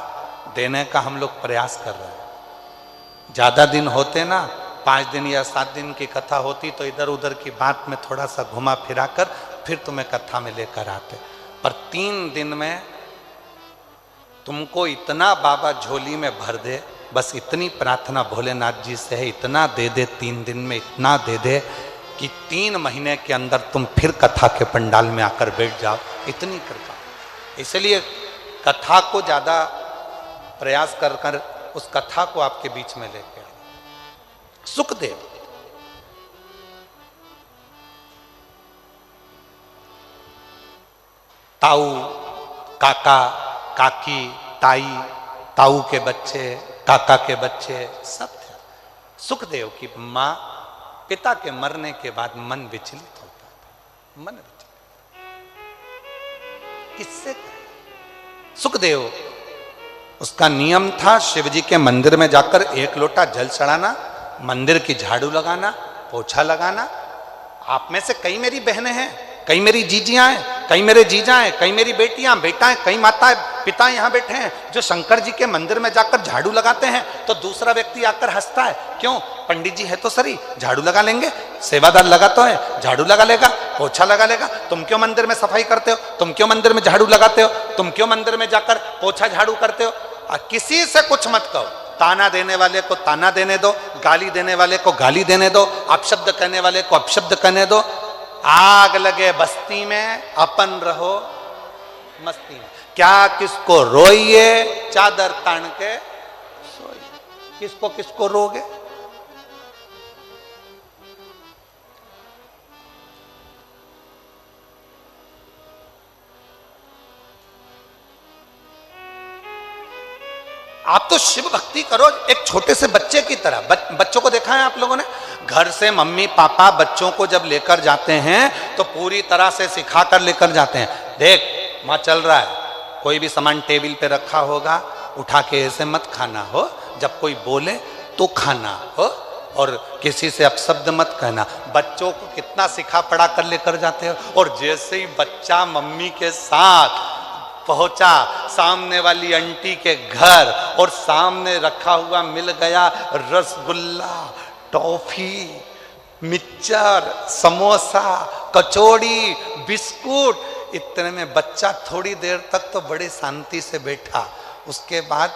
A: देने का हम लोग प्रयास कर रहे हैं। ज्यादा दिन होते ना, 5 दिन या 7 दिन की कथा होती तो इधर उधर की बात में थोड़ा सा घुमा फिरा कर फिर तुम्हें कथा में लेकर आते। पर 3 दिन में तुमको इतना बाबा झोली में भर दे, बस इतनी प्रार्थना भोलेनाथ जी से है, इतना दे दे 3 दिन में, इतना दे दे कि 3 महीने के अंदर तुम फिर कथा के पंडाल में आकर बैठ जाओ, इतनी कृपा। इसलिए कथा को ज्यादा प्रयास कर कर उस कथा को आपके बीच में लेके आए। सुखदेव ताऊ, काका, काकी, ताई, ताऊ के बच्चे, काका के बच्चे सब थे। सुखदेव की मां पिता के मरने के बाद मन विचलित होता था, मन विचलित। किससे? सुखदेव उसका नियम था शिव जी के मंदिर में जाकर 1 लोटा जल चढ़ाना, मंदिर की झाड़ू लगाना, पोछा लगाना। आप में से कई मेरी बहनें हैं, कई मेरी जीजियां हैं, कई मेरे जीजा हैं, कई मेरी बेटियां बेटा हैं, कई माताएं पिता यहां बैठे हैं जो शंकर जी के मंदिर में जाकर झाड़ू लगाते हैं। तो दूसरा व्यक्ति आकर हंसता है, क्यों? पंडित जी है तो सरी, झाड़ू लगा लेंगे, सेवादार लगा तो है, झाड़ू लगा लेगा, पोछा लगा लेगा। तुम क्यों मंदिर में सफाई करते हो? तुम क्यों मंदिर में झाड़ू लगाते हो? तुम क्यों मंदिर में जाकर पोछा झाड़ू करते हो? किसी से कुछ मत कहो। ताना देने वाले को ताना देने दो, गाली देने वाले को गाली देने दो, अपशब्द कहने वाले को अपशब्द कहने दो। आग लगे बस्ती में, अपन रहो मस्ती में। क्या किसको रोइए, चादर तान के सोइए। किसको किसको रोगे? आप तो शिव भक्ति करो एक छोटे से बच्चे की तरह। बच्चों को देखा है आप लोगों ने? घर से मम्मी पापा बच्चों को जब लेकर जाते हैं तो पूरी तरह से सिखा कर लेकर जाते हैं। देख माँ चल रहा है, कोई भी सामान टेबल पे रखा होगा, उठा के ऐसे मत खाना हो, जब कोई बोले तो खाना हो, और किसी से अपशब्द मत कहना। बच्चों को कितना सिखा पढ़ा कर लेकर जाते हो। और जैसे ही बच्चा मम्मी के साथ पहुंचा सामने वाली आंटी के घर और सामने रखा हुआ मिल गया रसगुल्ला, टॉफी, मिक्सचर, समोसा, कचौड़ी, बिस्कुट, इतने में बच्चा थोड़ी देर तक तो बड़ी शांति से बैठा। उसके बाद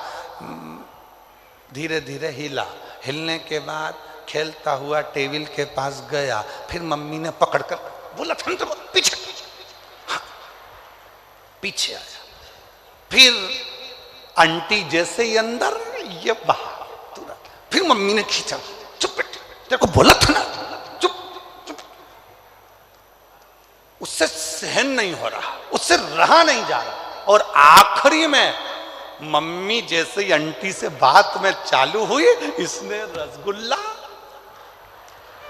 A: धीरे धीरे हिला, हिलने के बाद खेलता हुआ टेबल के पास गया। फिर मम्मी ने पकड़कर बोला पीछे, हाँ, पीछे आया। फिर आंटी जैसे ही अंदर, ये बाहर तुरंत। फिर मम्मी ने खींचा, चुप बेटे, तेरे को बोला था ना, चुप चुप। उससे सहन नहीं हो रहा, उससे रहा नहीं जा रहा। और आखिरी में मम्मी जैसे ही आंटी से बात में चालू हुई, इसने रसगुल्ला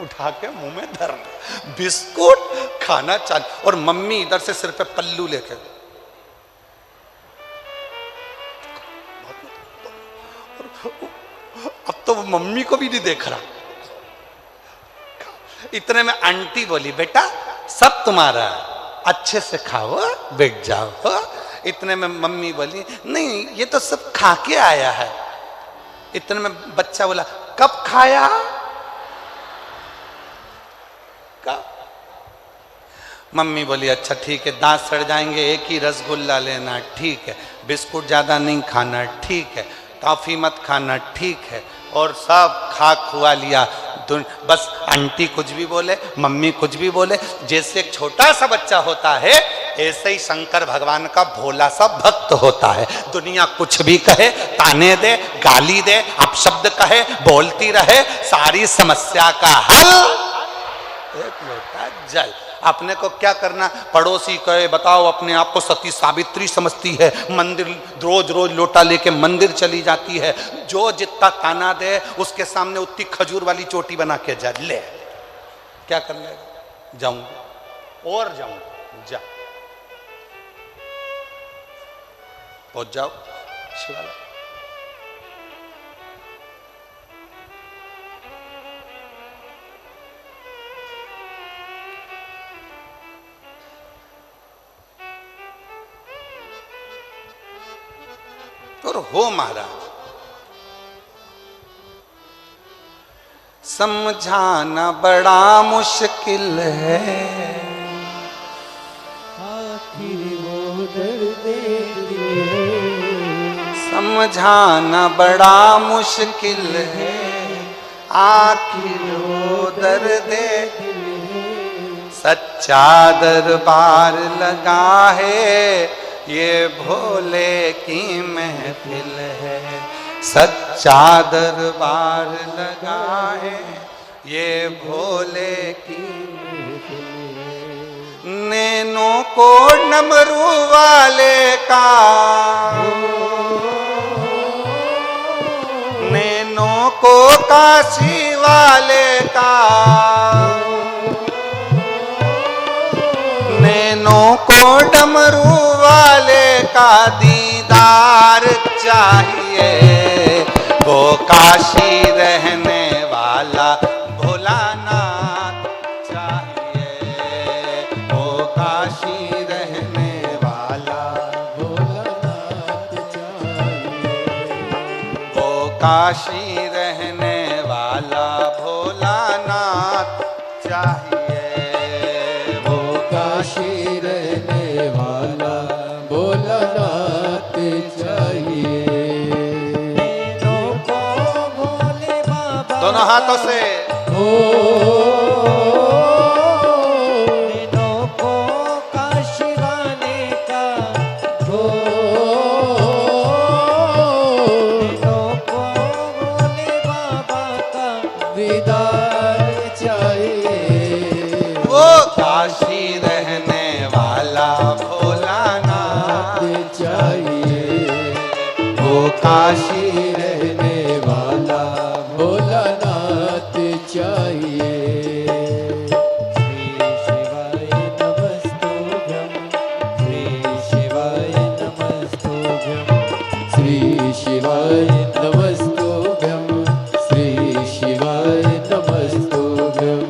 A: उठा के मुंह में धर लिया, बिस्कुट खाना चालू। और मम्मी इधर से सिर पे पल्लू लेके, अब तो वो मम्मी को भी नहीं देख रहा। इतने में आंटी बोली, बेटा सब तुम्हारा है, अच्छे से खाओ, बैठ जाओ। इतने में मम्मी बोली, नहीं ये तो सब खा के आया है। इतने में बच्चा बोला, कब खाया? कब? मम्मी बोली, अच्छा ठीक है, दांत सड़ जाएंगे, एक ही रसगुल्ला लेना, ठीक है, बिस्कुट ज्यादा नहीं खाना, ठीक है, टॉफी मत खाना, ठीक है। और सब खा खुआ लिया। बस आंटी कुछ भी बोले, मम्मी कुछ भी बोले, जैसे एक छोटा सा बच्चा होता है ऐसे ही शंकर भगवान का भोला सा भक्त होता है। दुनिया कुछ भी कहे, ताने दे, गाली दे, अपशब्द कहे, बोलती रहे, सारी समस्या का हल एक लोटा जल। अपने को क्या करना? पड़ोसी कहे, बताओ अपने आप को सती सावित्री समझती है, मंदिर रोज रोज लोटा लेके मंदिर चली जाती है। जो जितना ताना दे उसके सामने उतनी खजूर वाली चोटी बना के जा ले, क्या कर लेगा? जाऊंगा और जाऊंगा, जा पहुंच जाओ शिवालय। और हो महाराज, समझाना बड़ा मुश्किल है,
B: आखिर वो दर्द दिल है।
A: समझाना बड़ा मुश्किल है, आखिर वो दर्द दिल है। सच्चा दरबार लगा है, ये भोले की महफिल है। सच्चा दरबार लगा है, ये भोले की महफिल है। नैनों को डमरू वाले का, नैनों को काशी वाले का, नैनों को डमरू वाले का दीदार चाहिए। वो काशी रहने वाला भोलानाथ चाहिए। वो काशी रहने वाला भोलानाथ चाहिए। वो काशी रहने वाला भोलानाथ चाहिए। चाहिए।
B: वो काशी रहने वाला भोलानाथ चाहिए। तीनों को भोले बाबा
A: दोनों हाथों से
B: हो, तीनों को काशी लाने का हो, तीनों को भोले बाबा का दीदार चाहिए।
A: वो काशी रहने वाला भोलानाथ
B: चाहिए।
A: वो
B: काशी रहने वाला भोलानाथ चाहिए। श्री शिवाय नमस्तुभ्यं, श्री शिवाय नमस्तुभ्यं, श्री शिवाय नमस्तुभ्यं, श्री शिवाय नमस्तुभ्यं।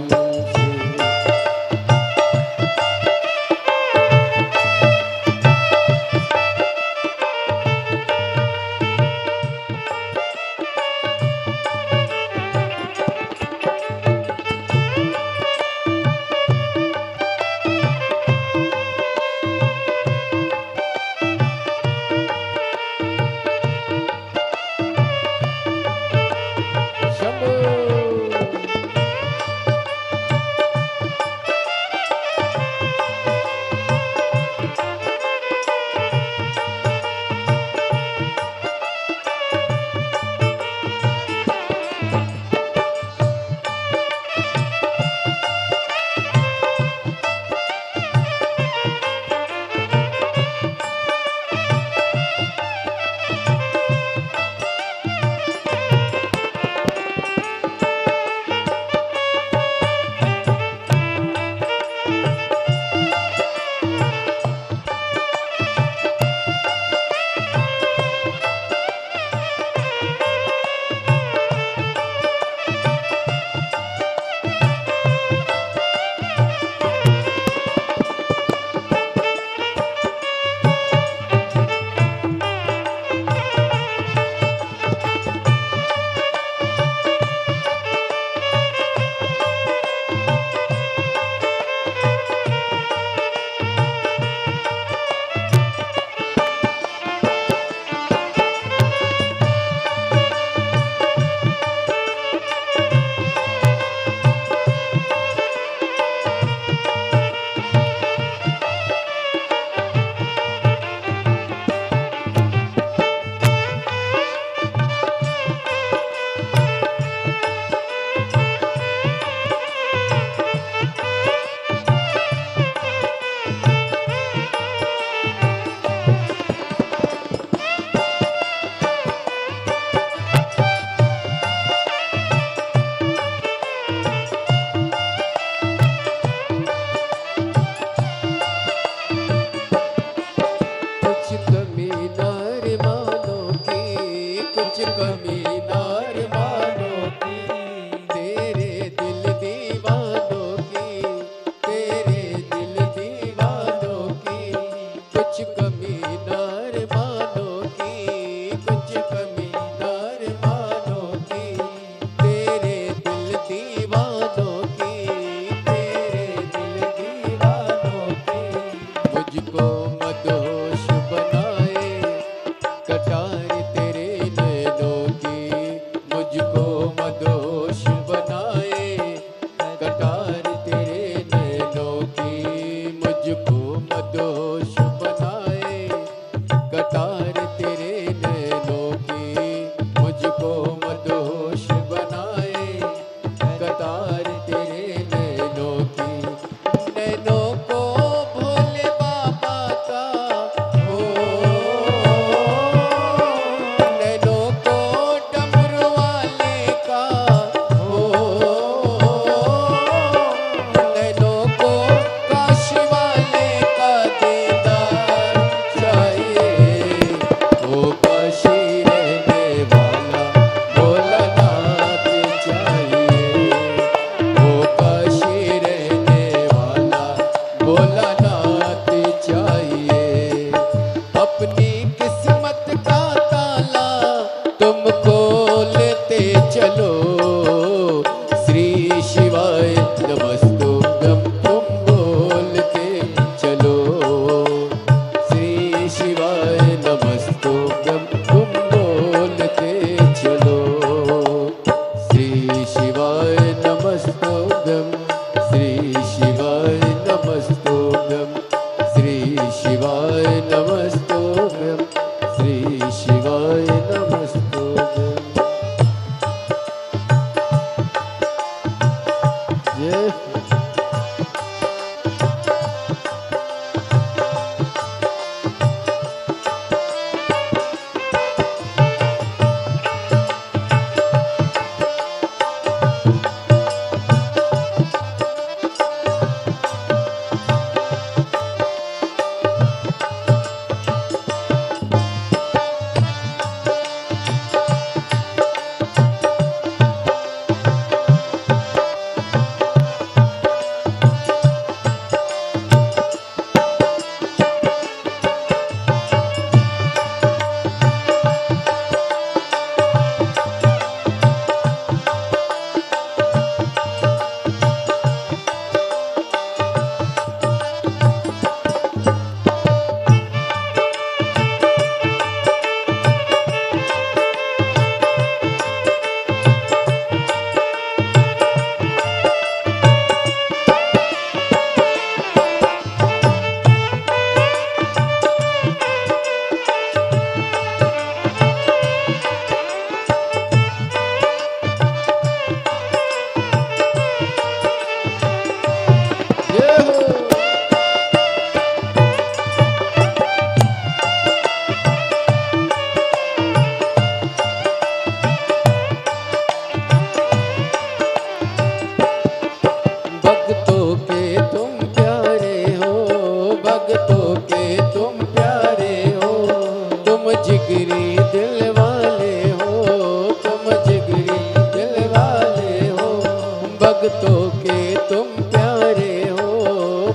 B: भक्तों के तुम प्यारे हो,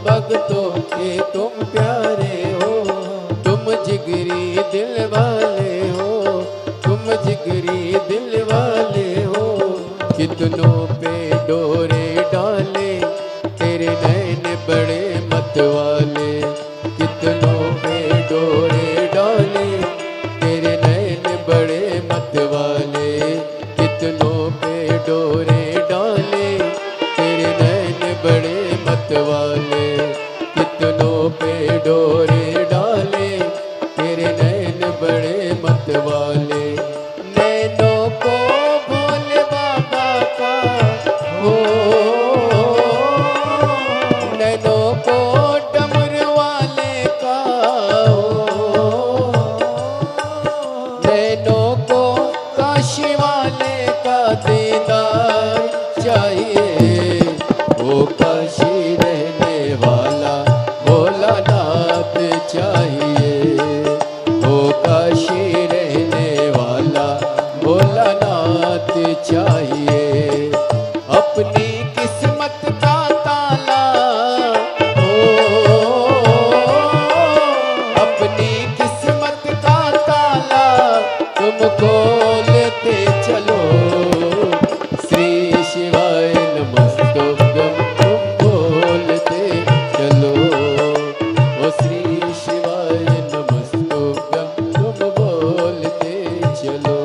B: भक्तों के तुम प्यारे हो, तुम जिगरी दिल वाले हो, तुम जिगरी दिल वाले हो। कितनों पे डोरे डाले तेरे नैन बड़े मत वाले, कितनों पे डोरे डाले तेरे नैन बड़े मत वाले, कितनों पे डोरे डाले तेरे नैन बड़े मत वाले, कितनों पे डोरे डाले तेरे नैन बड़े मत वाले। नैनों को भोले बाबा का हो, नैनों को डमरू वाले का हो, नैनों को काशी वाले का दीदार चाहिए। वो काशी रहने वाला भोलानाथ चाहिए, वो काशी रहने वाला भोलानाथ चाहिए। अपनी किस्मत का ताला हो, अपनी किस्मत का ताला तुम खोलते चलो। श्री शिवाय नमस्तुभ्यं तुम बोलते चलो, ओ श्री शिवाय नमस्तुभ्यं तुम बोलते चलो।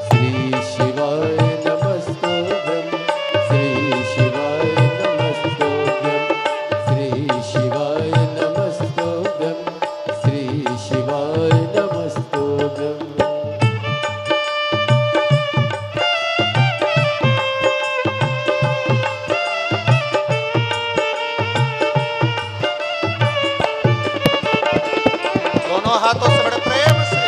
B: श्री शिवाय नमस्तुभ्यं, श्री शिवाय नमस्तुभ्यं, श्री शिवाय नमस्तुभ्यं, श्री शिवाय नमस्तुभ्यं।
A: दोनों हाथों से बड़े प्रेम से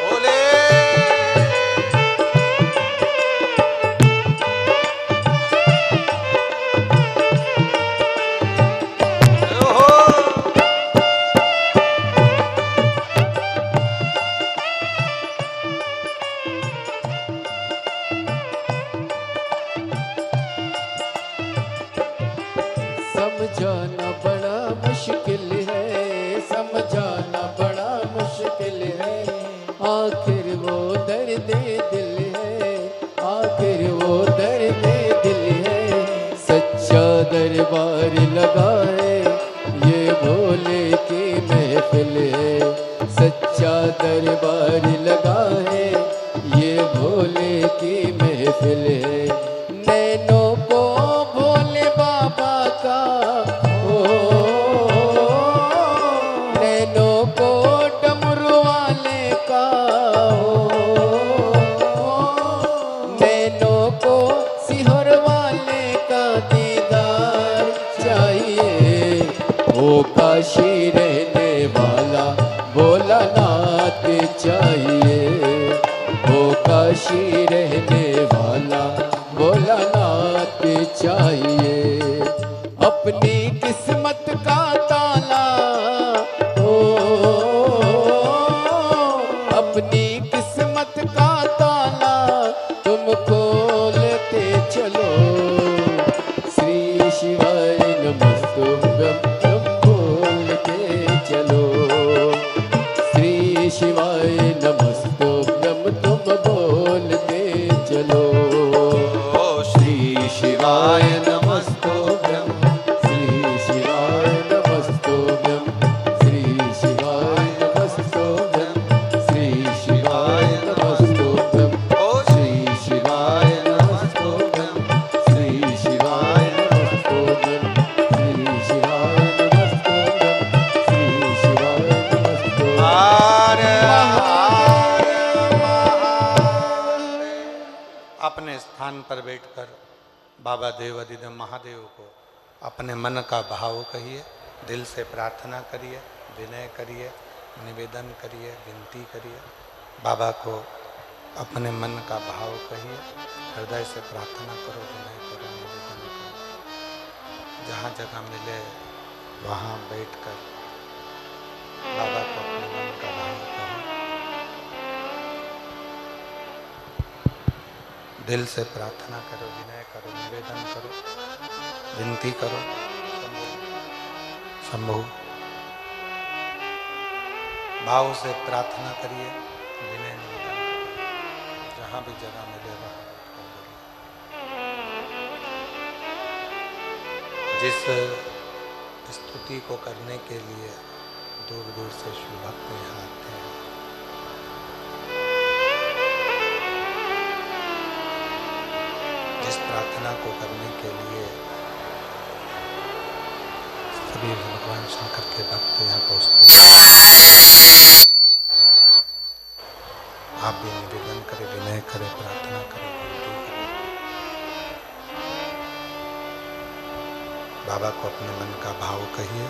A: बोले ओहो।
B: समझाना बड़ा मुश्किल है, समझाना बड़ा मुश्किल है, आखिर वो दर्द दिल है, आखिर वो दर्द दिल है। सच्चा दरबार लगाए ये भोले की महफिल है, सच्चा दरबार लगाए ये भोले की महफिल है। नैनों को भोले बाबा का हो, नैनों को डमरू वाले का हो, नैनों को सिहर वाले का दीदार चाहिए। वो काशी रहने वाला भोलानाथ चाहिए, वो काशी रहने वाला भोलानाथ चाहिए। अपनी किस्मत का ताला हो, अपनी किस्मत का ताला तुम खोलते चलो। श्री शिवाय नमस्तुभ्यं तुम बोलते चलो, श्री शिवाय नमस्तुभ्यं तुम बोलते चलो।
A: श्री शिवाय नमस्तुभ्यं,
B: श्री शिवाय नमस्तुभ्यं,
A: स्थान पर बैठकर बाबा देवाधिदेव महादेव को अपने मन का भाव कहिए, दिल से प्रार्थना करिए, विनय करिए, निवेदन करिए, विनती करिए। बाबा को अपने मन का भाव कहिए, हृदय से प्रार्थना करो, विनय करो, निवेदन करो। जहाँ जगह मिले वहाँ बैठकर बाबा को अपने मन का भाव कहो, दिल से प्रार्थना करो, विनय करो, निवेदन करो, विनती करो। शंभु भाव से प्रार्थना करिए, विनय निवेदन करिए। जहाँ भी जगह मिले वहाँ जिस स्तुति को करने के लिए दूर दूर से शिव भक्त यहाँ आते हैं, जिस प्रार्थना को करने के लिए सभी भगवान शंकर के भक्त यहाँ पहुँचते हैं, आप भी निवेदन करें, विनय करें, प्रार्थना करें, विनती करें। बाबा को अपने मन का भाव कहिए,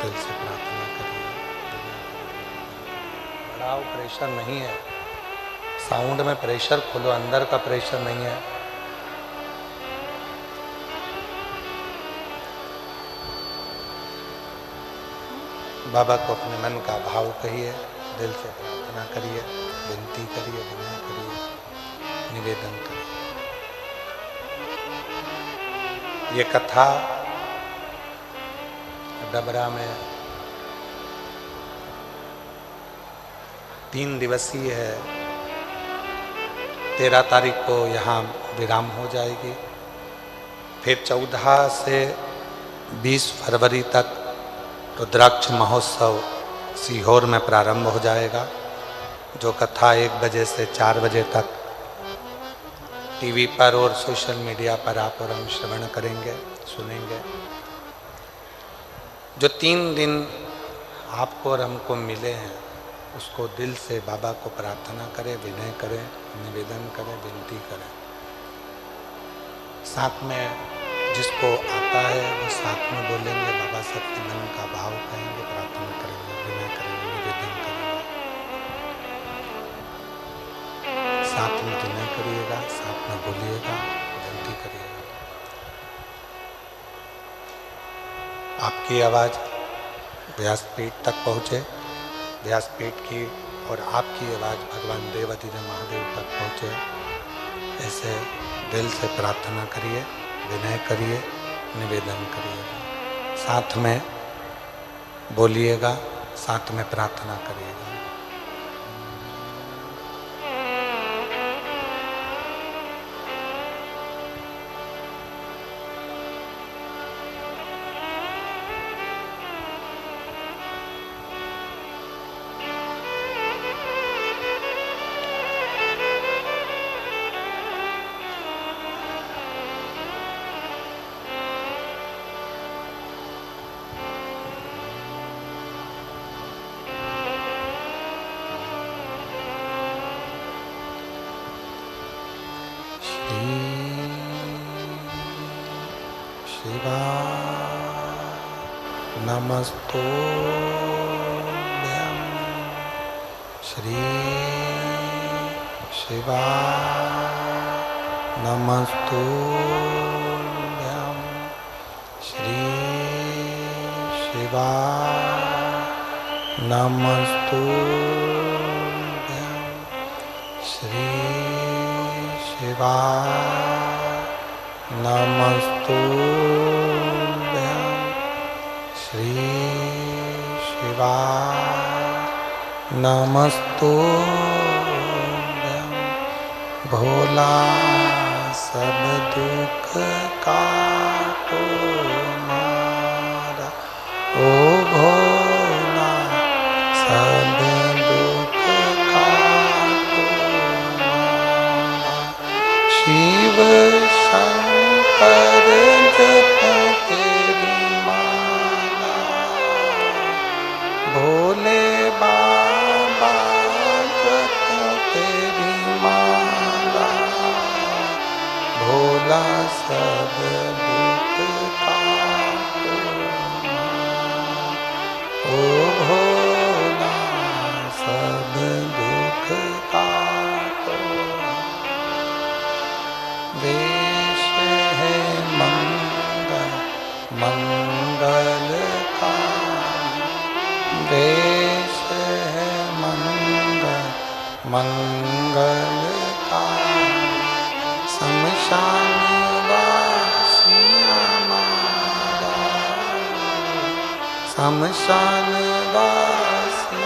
A: दिल से प्रार्थना करिए। बढ़ाओ, प्रेशर नहीं है। साउंड में प्रेशर खोलो, अंदर का प्रेशर नहीं है। बाबा को अपने मन का भाव कहिए, दिल से प्रार्थना करिए, विनती करिए, विनय करिए, निवेदन करिए। ये कथा डबरा में 3 दिवसीय है। 13 तारीख को यहाँ विराम हो जाएगी। फिर 14 से 20 फरवरी तक रुद्राक्ष महोत्सव सीहोर में प्रारंभ हो जाएगा, जो कथा 1 बजे से 4 बजे तक टीवी पर और सोशल मीडिया पर आप और हम श्रवण करेंगे, सुनेंगे। जो 3 दिन आपको और हमको मिले हैं, उसको दिल से बाबा को प्रार्थना करें, विनय करें, निवेदन करें, विनती करें। साथ में जिसको आता है वो साथ में बोलेंगे, बाबा से अपने मन का भाव कहेंगे, प्रार्थना करेंगे, विनय करेंगे, निवेदन करेंगे। साथ में विनय करिएगा, साथ में बोलिएगा, विनती करिएगा। आपकी आवाज़ व्यासपीठ तक पहुँचे, व्यासपीठ की और आपकी आवाज़ भगवान देवाधिदेव महादेव तक पहुँचे, ऐसे दिल से प्रार्थना करिए, विनय करिए, निवेदन करिएगा। साथ में बोलिएगा, साथ में प्रार्थना करिएगा। नमस्तुभ्यं श्री शिवाय, नमस्तुभ्यं श्री शिवाय, नमस्तुभ्यं श्री शिवाय, नमस्तुभ्यं श्री शिवाय, नमस्तुभ्यं। भोला सब दुख काटो मारा, ओ भोला सब दुख काटो मारा। शिव शंकर जप तेरी माला, भोले बाबा जप तेरी माला, देश है मंगलकारी, शमशान वासी हमारा, शमशान वासी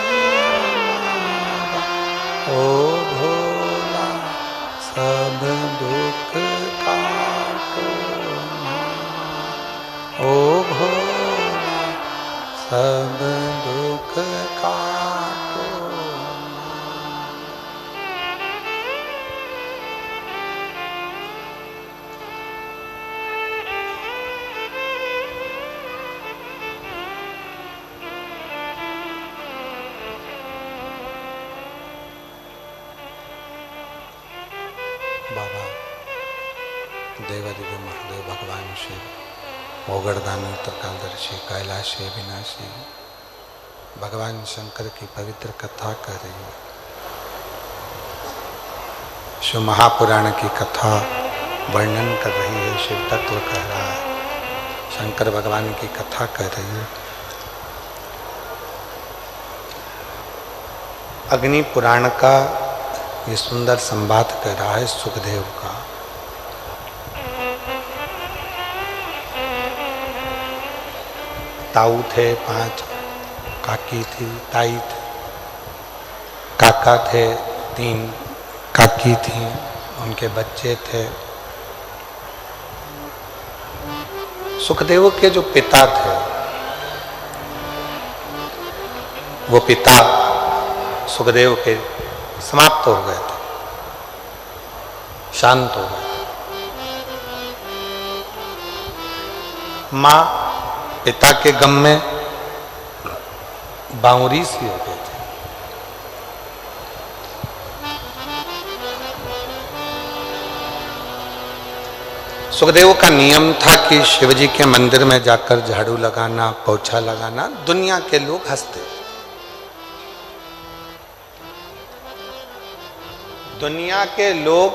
A: हमारा, ओ भोला सब दुख काटो हमारा, ओ भोला सब दुख काटो हमारा। बाबा देवादिदेव महादेव भगवान शिव ओगरदानी त्रिकालदर्शी कैलाशी विनाशी भगवान शंकर की पवित्र कथा कर रही है। शिव महापुराण की कथा वर्णन कर रही है, शिव तत्व कह रहा है, शंकर भगवान की कथा कर रही है। अग्नि पुराण का ये सुंदर संवाद कर रहा है सुखदेव का। ताऊ थे 5, काकी थी, ताई थे, काका थे 3, काकी थी, उनके बच्चे थे। सुखदेव के जो पिता थे वो पिता सुखदेव के समाप्त हो गए थे, शांत हो गए थे। मां पिता के गम में बावरी सी हो गई थी। सुखदेव का नियम था कि शिवजी के मंदिर में जाकर झाड़ू लगाना, पोछा लगाना। दुनिया के लोग हंसते, दुनिया के लोग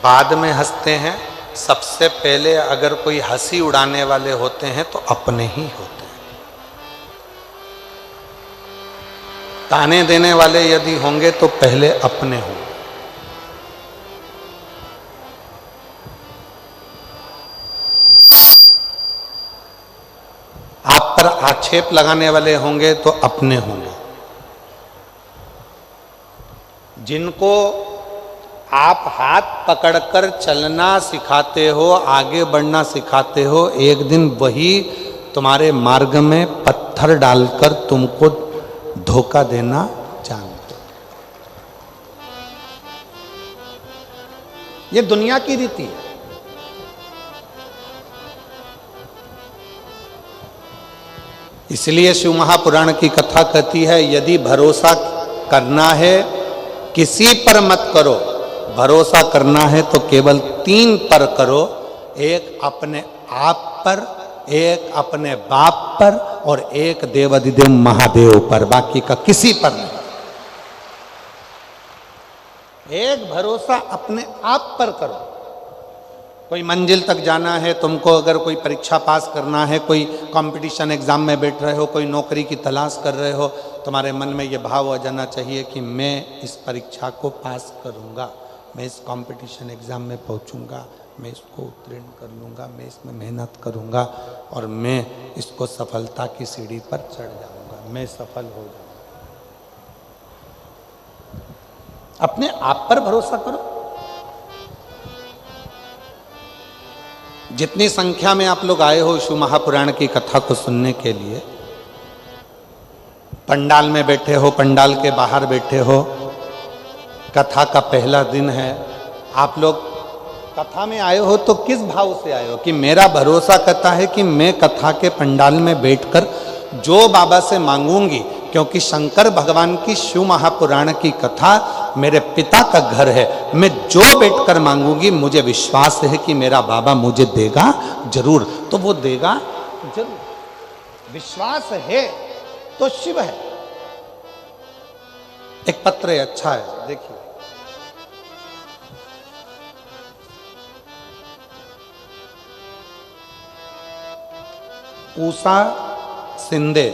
A: बाद में हंसते हैं, सबसे पहले अगर कोई हंसी उड़ाने वाले होते हैं तो अपने ही होते हैं। ताने देने वाले यदि होंगे तो पहले अपने होंगे। आप पर आक्षेप लगाने वाले होंगे तो अपने होंगे। जिनको आप हाथ पकड़कर चलना सिखाते हो, आगे बढ़ना सिखाते हो, एक दिन वही तुम्हारे मार्ग में पत्थर डालकर तुमको धोखा देना जानते हो। ये दुनिया की रीति है। इसलिए शिव महापुराण की कथा कहती है, यदि भरोसा करना है किसी पर मत करो, भरोसा करना है तो केवल 3 पर करो। एक अपने आप पर, एक अपने बाप पर और एक देवादिदेव महादेव पर, बाकी का किसी पर नहीं। एक भरोसा अपने आप पर करो। कोई मंजिल तक जाना है तुमको, अगर कोई परीक्षा पास करना है, कोई कंपटीशन एग्जाम में बैठ रहे हो, कोई नौकरी की तलाश कर रहे हो, तुम्हारे मन में ये भाव आ जाना चाहिए कि मैं इस परीक्षा को पास करूंगा, मैं इस कंपटीशन एग्जाम में पहुंचूंगा, मैं इसको उत्तीर्ण कर लूंगा, मैं इसमें मेहनत करूंगा और मैं इसको सफलता की सीढ़ी पर चढ़ जाऊंगा, मैं सफल हो जाऊंगा। अपने आप पर भरोसा करो। जितनी संख्या में आप लोग आए हो शिव महापुराण की कथा को सुनने के लिए, पंडाल में बैठे हो, पंडाल के बाहर बैठे हो, कथा का पहला दिन है, आप लोग कथा में आए हो तो किस भाव से आए हो? कि मेरा भरोसा करता है कि मैं कथा के पंडाल में बैठकर जो बाबा से मांगूंगी, क्योंकि शंकर भगवान की शिव महापुराण की कथा मेरे पिता का घर है, मैं जो बैठकर मांगूंगी मुझे विश्वास है कि मेरा बाबा मुझे देगा जरूर। तो वो देगा जरूर, विश्वास है तो शिव है। एक पत्र है, अच्छा है, देखिए। ऊषा सिंधे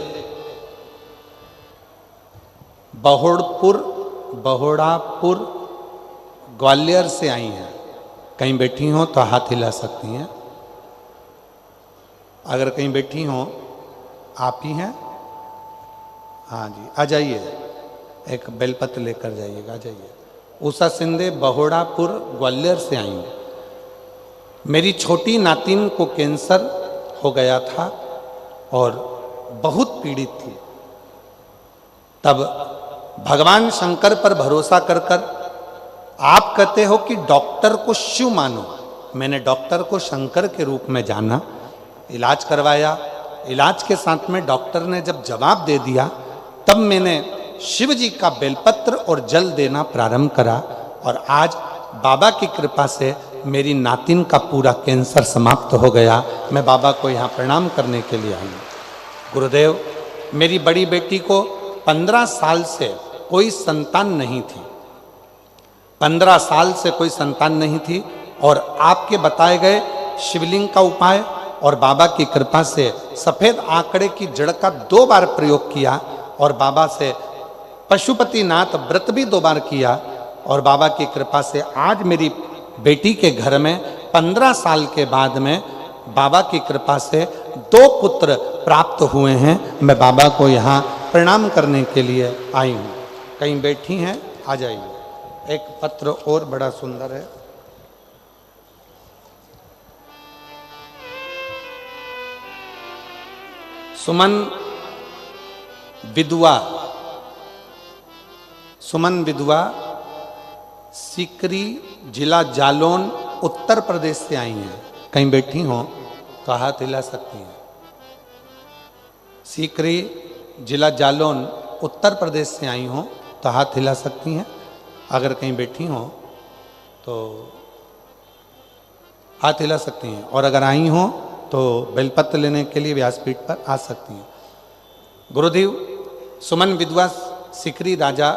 A: बहोड़ापुर ग्वालियर से आई हैं। कहीं बैठी हो तो हाथ हिला सकती हैं। अगर कहीं बैठी हो, आप ही हैं? हाँ जी, आ जाइए, एक बेलपत्र लेकर जाइएगा, आ जाइए। उषा सिंधे बहोड़ापुर ग्वालियर से आई हैं। मेरी छोटी नातिन को कैंसर हो गया था और बहुत पीड़ित थी। तब भगवान शंकर पर भरोसा कर कर आप कहते हो कि डॉक्टर को शिव मानो। मैंने डॉक्टर को शंकर के रूप में जाना, इलाज करवाया। इलाज के साथ में डॉक्टर ने जब जवाब दे दिया, तब मैंने शिव जी का बेलपत्र और जल देना प्रारंभ करा और आज बाबा की कृपा से मेरी नातिन का पूरा कैंसर समाप्त हो गया। मैं बाबा को यहाँ प्रणाम करने के लिए आई हूँ। गुरुदेव, मेरी बड़ी बेटी को 15 साल से कोई संतान नहीं थी, 15 साल से कोई संतान नहीं थी और आपके बताए गए शिवलिंग का उपाय और बाबा की कृपा से सफेद आंकड़े की जड़ का 2 बार प्रयोग किया और बाबा से पशुपतिनाथ व्रत भी 2 बार किया और बाबा की कृपा से आज मेरी बेटी के घर में 15 साल के बाद में बाबा की कृपा से 2 पुत्र प्राप्त हुए हैं। मैं बाबा को यहाँ प्रणाम करने के लिए आई हूँ। कहीं बैठी हैं, आ जाइए। एक पत्र और बड़ा सुंदर है। सुमन विधवा सीकरी जिला जालौन उत्तर प्रदेश से आई हैं। कहीं बैठी हो तो हाथ हिला सकती हैं। सीकरी जिला जालौन उत्तर प्रदेश से आई हो तो हाथ हिला सकती हैं। अगर कहीं बैठी हो तो हाथ हिला सकती हैं और अगर आई हो तो बेलपत्र लेने के लिए व्यासपीठ पर आ सकती हैं। गुरुदेव, सुमन विधवा सीकरी राजा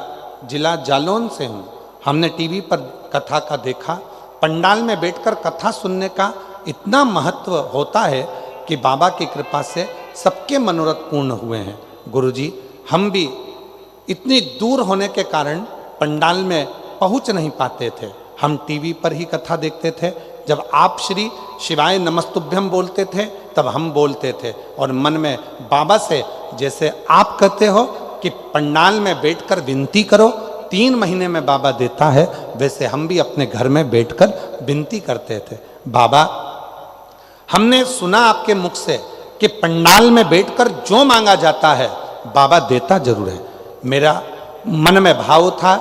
A: जिला जालौन से हूँ। हमने टीवी पर कथा का देखा। पंडाल में बैठकर कथा सुनने का इतना महत्व होता है कि बाबा की कृपा से सबके मनोरथ पूर्ण हुए हैं। गुरुजी, हम भी इतनी दूर होने के कारण पंडाल में पहुंच नहीं पाते थे। हम टीवी पर ही कथा देखते थे। जब आप श्री शिवाय नमस्तुभ्यम बोलते थे तब हम बोलते थे और मन में बाबा से, जैसे आप कहते हो कि पंडाल में बैठकर विनती करो 3 महीने में बाबा देता है, वैसे हम भी अपने घर में बैठकर विनती करते थे। बाबा, हमने सुना आपके मुख से कि पंडाल में बैठकर जो मांगा जाता है बाबा देता जरूर है। मेरा मन में भाव था,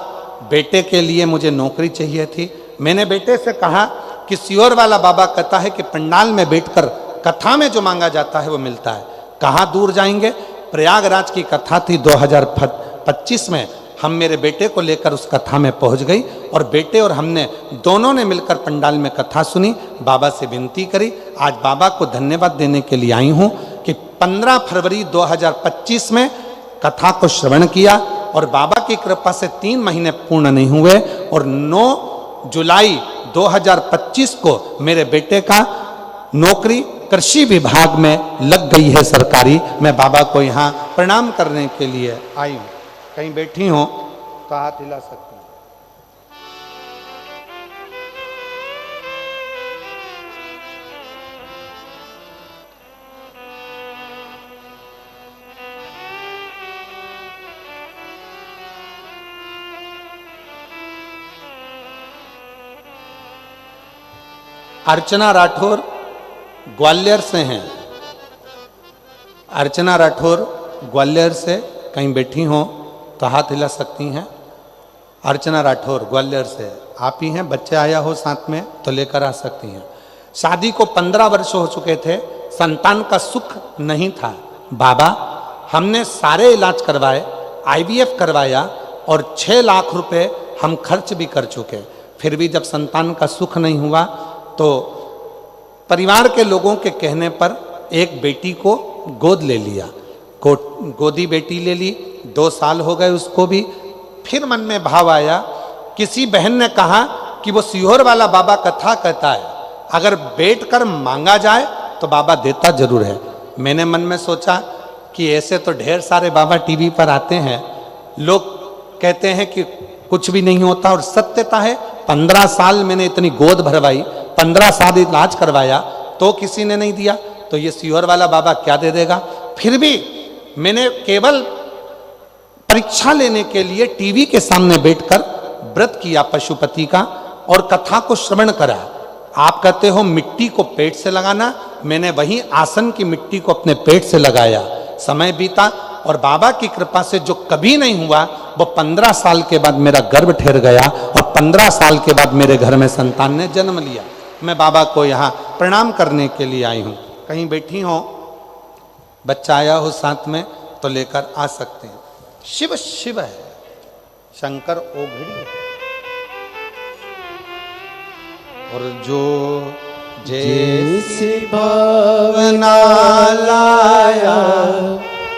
A: बेटे के लिए मुझे नौकरी चाहिए थी। मैंने बेटे से कहा कि सियोर वाला बाबा कहता है कि पंडाल में बैठकर कथा में जो मांगा जाता है वो मिलता है। कहाँ दूर जाएंगे। प्रयागराज की कथा थी 2025 में। हम मेरे बेटे को लेकर उस कथा में पहुंच गई और बेटे और हमने दोनों ने मिलकर पंडाल में कथा सुनी, बाबा से विनती करी। आज बाबा को धन्यवाद देने के लिए आई हूँ कि 15 फरवरी 2025 में कथा को श्रवण किया और बाबा की कृपा से 3 महीने पूर्ण नहीं हुए और 9 जुलाई 2025 को मेरे बेटे का नौकरी कृषि विभाग में लग गई है सरकारी। मैं बाबा को यहाँ प्रणाम करने के लिए आई हूँ। कहीं बैठी हो तो हाथ हिला सकती हूँ। अर्चना राठौर ग्वालियर से हैं। अर्चना राठौर ग्वालियर से कहीं बैठी हो तो हाथ हिला सकती हैं। अर्चना राठौर ग्वालियर से आप ही हैं। बच्चे आया हो साथ में तो लेकर आ सकती हैं। शादी को 15 वर्ष हो चुके थे, संतान का सुख नहीं था। बाबा, हमने सारे इलाज करवाए, IVF करवाया और 6 लाख रुपए हम खर्च भी कर चुके, फिर भी जब संतान का सुख नहीं हुआ तो परिवार के लोगों के कहने पर एक बेटी को गोद ले लिया। गोदी बेटी ले ली, 2 साल हो गए उसको भी। फिर मन में भाव आया, किसी बहन ने कहा कि वो सीहोर वाला बाबा कथा कहता है, अगर बैठ कर मांगा जाए तो बाबा देता जरूर है। मैंने मन में सोचा कि ऐसे तो ढेर सारे बाबा टीवी पर आते हैं, लोग कहते हैं कि कुछ भी नहीं होता, और सत्यता है 15 साल मैंने इतनी गोद भरवाई, 15 साल इलाज करवाया तो किसी ने नहीं दिया, तो ये सीहोर वाला बाबा क्या दे देगा। फिर भी मैंने केवल परीक्षा लेने के लिए टीवी के सामने बैठकर व्रत किया पशुपति का और कथा को श्रवण करा। आप कहते हो मिट्टी को पेट से लगाना, मैंने वही आसन की मिट्टी को अपने पेट से लगाया। समय बीता और बाबा की कृपा से जो कभी नहीं हुआ वो 15 साल के बाद मेरा गर्भ ठहर गया और 15 साल के बाद मेरे घर में संतान ने जन्म लिया। मैं बाबा को यहाँ प्रणाम करने के लिए आई हूँ। कहीं बैठी हो, बच्चा आया हो साथ में तो लेकर आ सकते हैं। शिव शिव है, शंकर ओघड़ी है, और जो
B: जैसी भावना लाया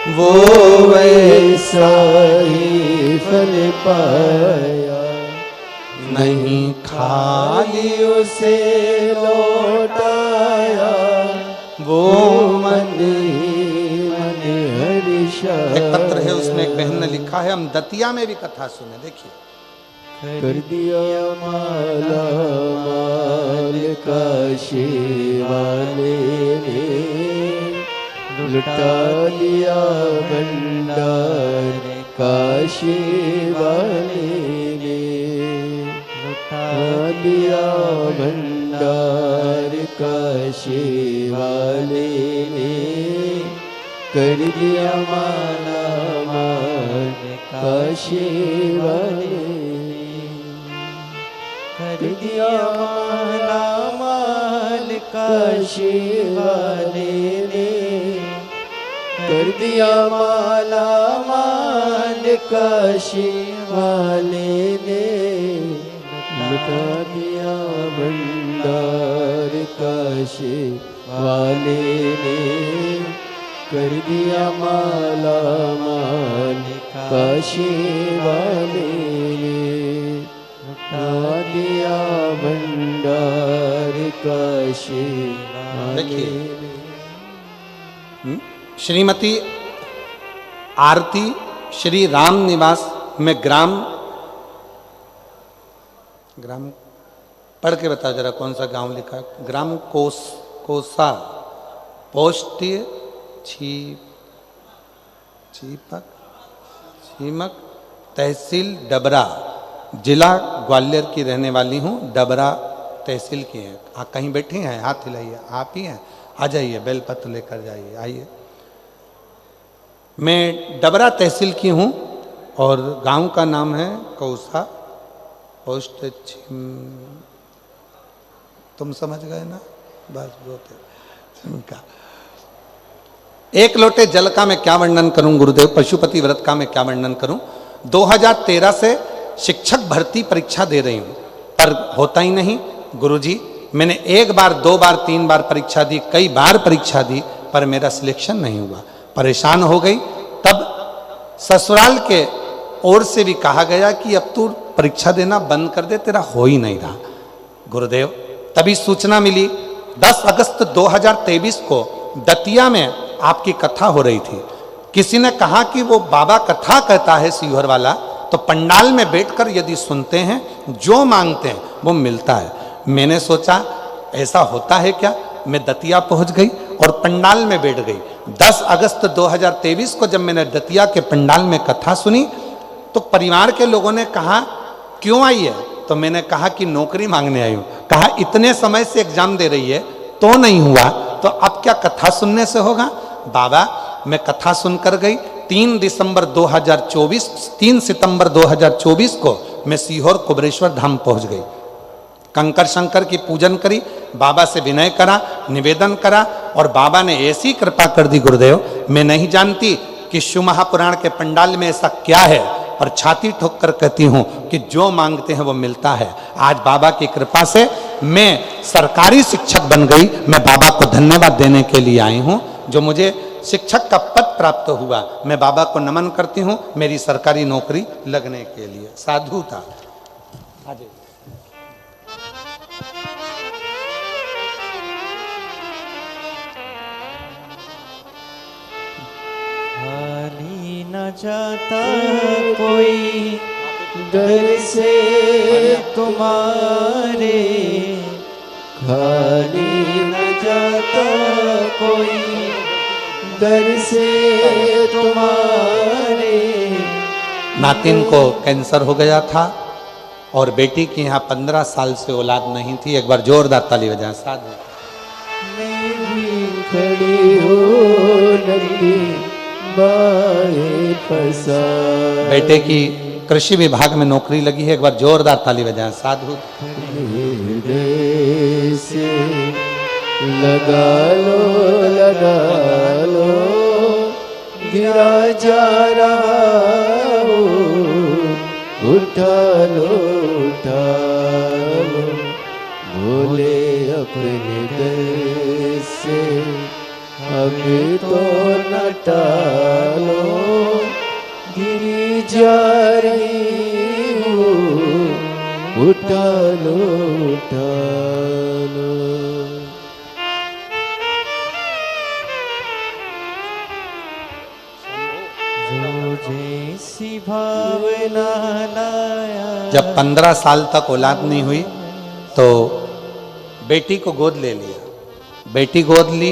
B: वो वैसा ही फल पाया, नहीं खाली उसे लौटाया वो मन ही मन हर्षा।
A: एक पत्र है उसमें एक बहन ने लिखा है, हम दतिया में भी कथा सुने, देखिए।
B: कर दिया माला माल काशी वाले ने, लुटा लिया भंडार काशी वाले ने, लुटा लिया भंडार काशी वाले ने, कर दिया माला माल काशी वाले, कर दिया माला माल काशी वाले ने, कर दिया माला माल काशी वाले ने, लुटा दिया भंडार काशी वाले ने, कर दिया माला माल काशी वाले ने, लुटा दिया भंडार काशी वाले ने।
A: श्रीमती आरती श्री राम निवास में ग्राम पढ़ के बताओ जरा कौन सा गांव लिखा है। ग्राम कोसा पोस्ट छीमक तहसील डबरा, जिला ग्वालियर की रहने वाली हूँ। डबरा तहसील की हैं। आप कहीं बैठी हैं, हाथ हिलाइए। आप ही हैं, आ जाइए, बेलपत्र लेकर जाइए, आइए। मैं डबरा तहसील की हूँ और गांव का नाम है कौसा पोस्ट तुम समझ गए ना, बस बहुत का। एक लोटे जल का मैं क्या वर्णन करूं गुरुदेव, पशुपति व्रत का मैं क्या वर्णन करूं। 2013 से शिक्षक भर्ती परीक्षा दे रही हूं पर होता ही नहीं गुरुजी। मैंने 1 बार 2 बार 3 बार परीक्षा दी, कई बार परीक्षा दी पर मेरा सिलेक्शन नहीं हुआ। परेशान हो गई। तब ससुराल के ओर से भी कहा गया कि अब तू परीक्षा देना बंद कर दे, तेरा हो ही नहीं रहा गुरुदेव। तभी सूचना मिली 10 अगस्त 2023 को दतिया में आपकी कथा हो रही थी। किसी ने कहा कि वो बाबा कथा कहता है सीहोर वाला, तो पंडाल में बैठकर यदि सुनते हैं जो मांगते हैं वो मिलता है। मैंने सोचा ऐसा होता है क्या। मैं दतिया पहुंच गई और पंडाल में बैठ गई। 10 अगस्त 2023 को जब मैंने दतिया के पंडाल में कथा सुनी तो परिवार के लोगों ने कहा क्यों आई है, तो मैंने कहा कि नौकरी मांगने आई हूँ। कहा इतने समय से एग्जाम दे रही है तो नहीं हुआ, तो अब क्या कथा सुनने से होगा। बाबा मैं कथा सुनकर गई। 3 सितंबर 2024 को मैं सीहोर कुबरेश्वर धाम पहुंच गई। कंकर शंकर की पूजन करी, बाबा से विनय करा, निवेदन करा और बाबा ने ऐसी कृपा कर दी गुरुदेव। मैं नहीं जानती कि शिव महापुराण के पंडाल में ऐसा क्या है, और छाती ठोक कर कहती हूँ कि जो मांगते हैं वो मिलता है। आज बाबा की कृपा से मैं सरकारी शिक्षक बन गई। मैं बाबा को धन्यवाद देने के लिए आई हूँ जो मुझे शिक्षक का पद प्राप्त हुआ। मैं बाबा को नमन करती हूँ मेरी सरकारी नौकरी लगने के लिए। साधु था।
B: जाता कोई दर से तुम्हारे, खाली न जाता कोई दर से तुम्हारे।
A: नातिन को कैंसर हो गया था और बेटी की यहाँ 15 साल से औलाद नहीं थी। एक बार जोरदार ताली बजाएं साधु।
B: मैं भी खड़ी हो लगी बाहें फंसा।
A: बेटे की कृषि विभाग में नौकरी लगी है। एक बार जोरदार ताली बजाएं साधु।
B: हृदय से लगा लो गिरा जा रहा हो, उठा लो बोले अपने दर से अभी तो न टालो, गिरी जा रही हूँ, उठा लो जैसी भावना लाया।
A: जब 15 साल तक औलाद नहीं हुई तो बेटी को गोद ले लिया। बेटी गोद ली।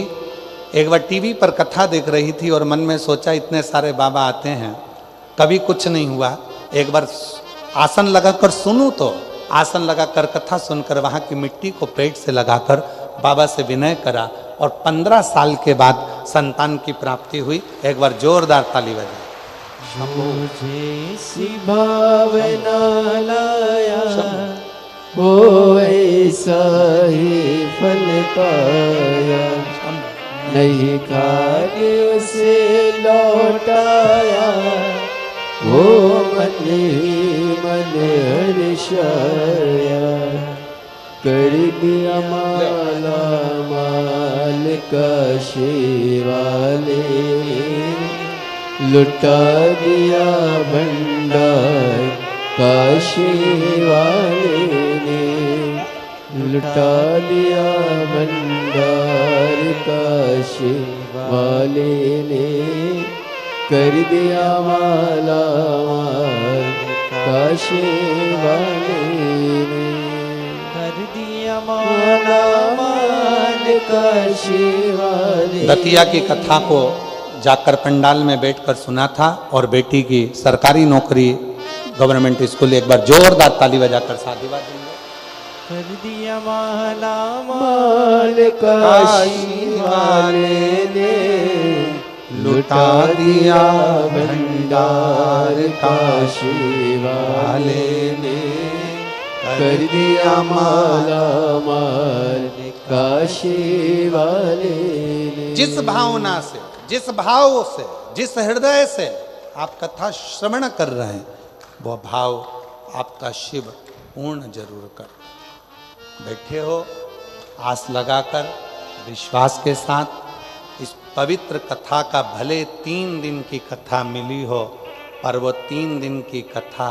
A: एक बार टीवी पर कथा देख रही थी और मन में सोचा इतने सारे बाबा आते हैं, कभी कुछ नहीं हुआ, एक बार आसन लगाकर सुनूं। तो आसन लगाकर कथा सुनकर वहाँ की मिट्टी को पेट से लगाकर बाबा से विनय करा और 15 साल के बाद संतान की प्राप्ति हुई। एक बार जोरदार ताली बजाएं।
B: जैसी भावना लाया वो ऐसा ही फल पाया, नहीं खाके उसे लौटाया, वो मन ही मन हर्षाया। कर दिया माला माल काशी वाले, लुटा दिया भंडार काशी वाले ने, लुटा दिया भंडार काशी वाले ने। कर दिया माला माल काशी वाले ने, कर दिया माला माल काशी वाले।
A: दतिया की कथा को जाकर पंडाल में बैठकर सुना था और बेटी की सरकारी नौकरी गवर्नमेंट स्कूल। एक बार जोरदार ताली बजाकर साधुवाद देंगे।
B: कर दिया माला माल काशी वाले ने, लुटा दिया भंडार काशी वाले ने। कर दिया माला माल काशी वाले ने।
A: जिस भावना से, जिस भाव से, जिस हृदय से आप कथा श्रवण कर रहे हैं, वह भाव आपका शिव पूर्ण जरूर कर। बैठे हो आस लगाकर विश्वास के साथ। इस पवित्र कथा का भले 3 दिन की कथा मिली हो, पर वो 3 दिन की कथा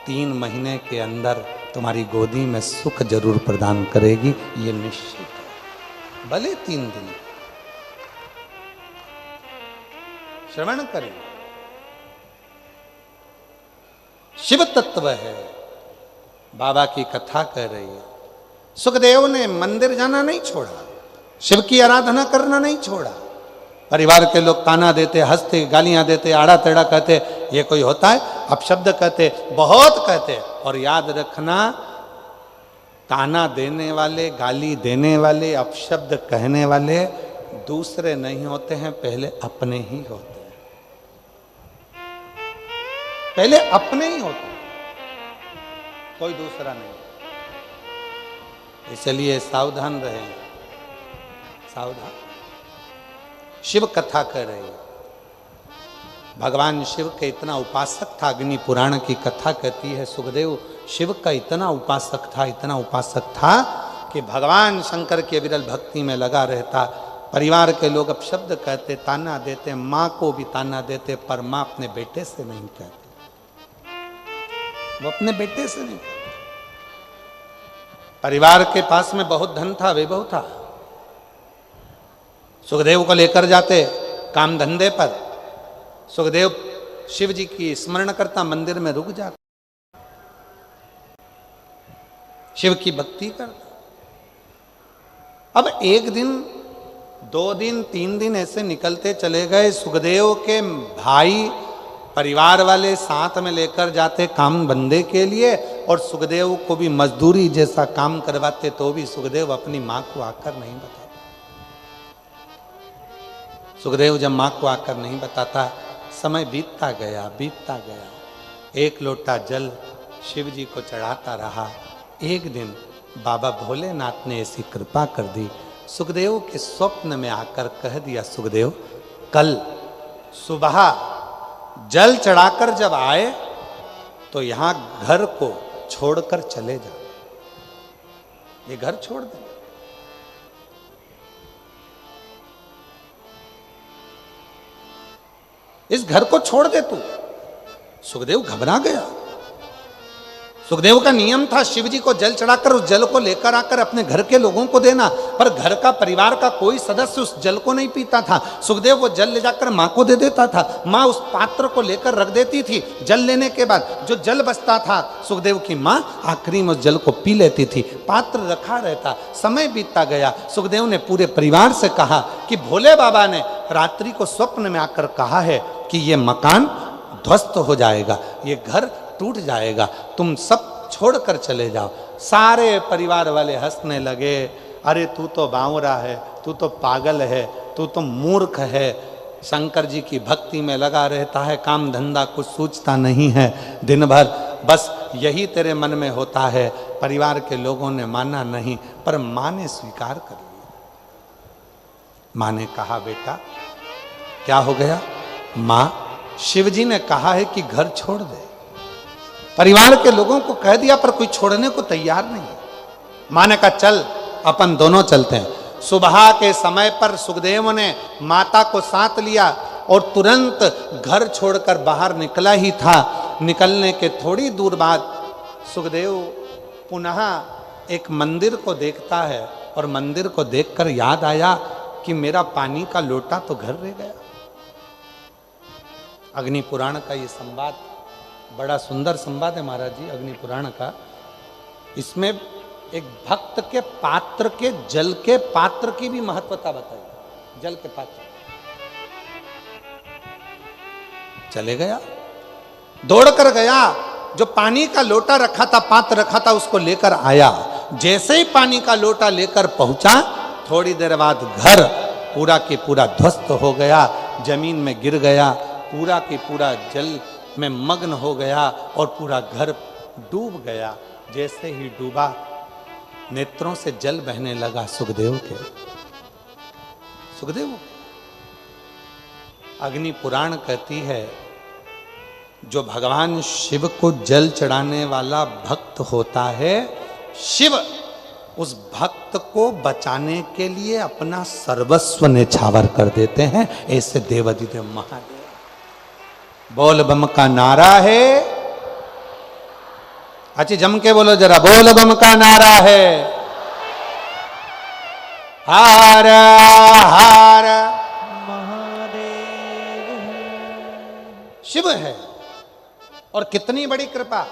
A: 3 महीने के अंदर तुम्हारी गोदी में सुख जरूर प्रदान करेगी, ये निश्चित है। भले 3 दिन श्रवण करें। शिव तत्व है, बाबा की कथा कह रही है। सुखदेव ने मंदिर जाना नहीं छोड़ा, शिव की आराधना करना नहीं छोड़ा। परिवार के लोग ताना देते, हंसते, गालियां देते, आड़ा टेढ़ा कहते, ये कोई होता है? अपशब्द कहते, बहुत कहते। और याद रखना, ताना देने वाले, गाली देने वाले, अपशब्द कहने वाले दूसरे नहीं होते हैं, पहले अपने ही होते हैं। पहले अपने ही होते हैं, कोई दूसरा नहीं। इसलिए सावधान रहें, सावधान। शिव कथा कर रही है। भगवान शिव के इतना उपासक था, अग्नि पुराण की कथा कहती है, सुखदेव शिव का इतना उपासक था, इतना उपासक था कि भगवान शंकर की अविरल भक्ति में लगा रहता। परिवार के लोग अपशब्द कहते, ताना देते, माँ को भी ताना देते, पर माँ अपने बेटे से नहीं कहती, वो अपने बेटे से नहीं कहती। परिवार के पास में बहुत धन था, वैभव था। सुखदेव को लेकर जाते काम धंधे पर, सुखदेव शिव जी की स्मरण करता, मंदिर में रुक जाता, शिव की भक्ति करता। अब एक दिन, 2 दिन, 3 दिन ऐसे निकलते चले गए। सुखदेव के भाई परिवार वाले साथ में लेकर जाते काम बंदे के लिए, और सुखदेव को भी मजदूरी जैसा काम करवाते, तो भी सुखदेव अपनी मां को आकर नहीं बताते। सुखदेव जब मां को आकर नहीं बताता, समय बीतता गया। एक लोटा जल शिव जी को चढ़ाता रहा। एक दिन बाबा भोलेनाथ ने ऐसी कृपा कर दी, सुखदेव के स्वप्न में आकर कह दिया, सुखदेव कल सुबह जल चढ़ाकर जब आए तो यहां घर को छोड़कर चले जा। ये घर छोड़ दे। इस घर को छोड़ दे तू। सुखदेव घबरा गया। सुखदेव का नियम था शिव जी को जल चढ़ाकर उस जल को लेकर आकर अपने घर के लोगों को देना, पर घर का परिवार का कोई सदस्य उस जल को नहीं पीता था। सुखदेव वो जल ले जाकर मां को दे देता था, मां उस पात्र को लेकर रख देती थी। जल लेने के बाद जो जल बचता था, सुखदेव की मां आखिरी में उस जल को पी लेती थी। पात्र रखा रहता। समय बीतता गया। सुखदेव ने पूरे परिवार से कहा कि भोले बाबा ने रात्रि को स्वप्न में आकर कहा है कि ये मकान ध्वस्त हो जाएगा, ये घर टूट जाएगा, तुम सब छोड़कर चले जाओ। सारे परिवार वाले हंसने लगे। अरे तू तो बावरा है, तू तो पागल है, तू तो मूर्ख है, शंकर जी की भक्ति में लगा रहता है, काम धंधा कुछ सोचता नहीं है, दिन भर बस यही तेरे मन में होता है। परिवार के लोगों ने माना नहीं, पर मां ने स्वीकार कर लिया। मां ने कहा बेटा क्या हो गया? मां शिव जी ने कहा है कि घर छोड़ दे। परिवार के लोगों को कह दिया, पर कोई छोड़ने को तैयार नहीं। मां ने कहा चल अपन दोनों चलते हैं। सुबह के समय पर सुखदेव ने माता को साथ लिया और तुरंत घर छोड़कर बाहर निकला ही था। निकलने के थोड़ी दूर बाद सुखदेव पुनः एक मंदिर को देखता है, और मंदिर को देखकर याद आया कि मेरा पानी का लोटा तो घर रह गया। अग्नि पुराण का ये संवाद बड़ा सुंदर संवाद है महाराज जी, अग्नि पुराण का। इसमें एक भक्त के पात्र के जल के पात्र की भी महत्वता बताई। जल के पात्र चले गया, दौड़कर गया, जो पानी का लोटा रखा था, पात्र रखा था, उसको लेकर आया। जैसे ही पानी का लोटा लेकर पहुंचा, थोड़ी देर बाद घर पूरा के पूरा ध्वस्त हो गया, जमीन में गिर गया, पूरा के पूरा जल में मग्न हो गया और पूरा घर डूब गया। जैसे ही डूबा, नेत्रों से जल बहने लगा सुखदेव के। सुखदेव अग्नि पुराण कहती है, जो भगवान शिव को जल चढ़ाने वाला भक्त होता है, शिव उस भक्त को बचाने के लिए अपना सर्वस्व न्यौछावर कर देते हैं। ऐसे देवाधिदेव महादेव। बोल बम का नारा है। अच्छी जम के बोलो जरा, बोल बम का नारा है। हर हर
B: महादेव
A: शिव है। और कितनी बड़ी कृपा,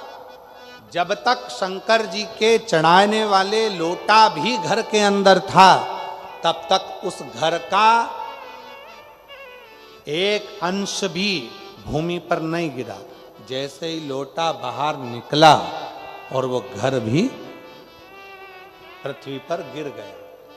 A: जब तक शंकर जी के चढ़ाने वाले लोटा भी घर के अंदर था, तब तक उस घर का एक अंश भी भूमि पर नहीं गिरा। जैसे ही लोटा बाहर निकला और वो घर भी पृथ्वी पर गिर गया।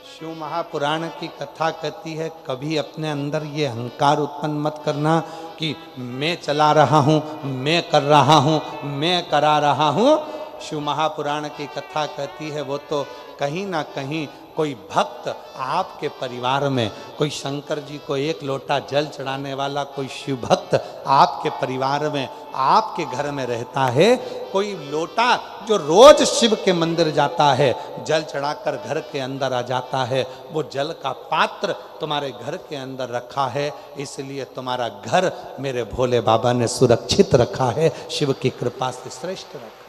A: शिव महापुराण की कथा कहती है, कभी अपने अंदर ये अहंकार उत्पन्न मत करना कि मैं चला रहा हूं, मैं कर रहा हूं, मैं करा रहा हूं। शिव महापुराण की कथा कहती है, वो तो कहीं ना कहीं कोई भक्त आपके परिवार में, कोई शंकर जी को एक लोटा जल चढ़ाने वाला कोई शिव भक्त आपके परिवार में, आपके घर में रहता है। कोई लोटा जो रोज शिव के मंदिर जाता है, जल चढ़ाकर घर के अंदर आ जाता है, वो जल का पात्र तुम्हारे घर के अंदर रखा है। इसलिए तुम्हारा घर मेरे भोले बाबा ने सुरक्षित रखा है, शिव की कृपा से श्रेष्ठ रखा।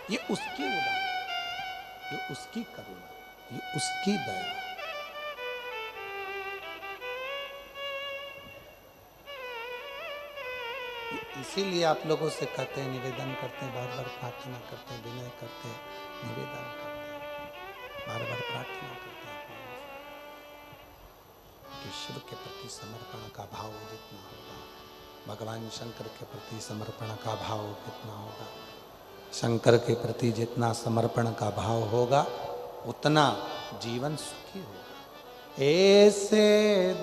A: ये उसकी उदाहरण, ये उसकी करुणा, ये उसकी दया। इसीलिए आप लोगों से कहते हैं, निवेदन करते हैं, बार बार प्रार्थना करते हैं, विनय करते हैं, निवेदन करते हैं, बार बार प्रार्थना करते हैं कि शिव के प्रति समर्पण का भाव जितना होगा, भगवान शंकर के प्रति समर्पण का भाव कितना होगा, शंकर के प्रति जितना समर्पण का भाव होगा उतना जीवन सुखी होगा। ऐसे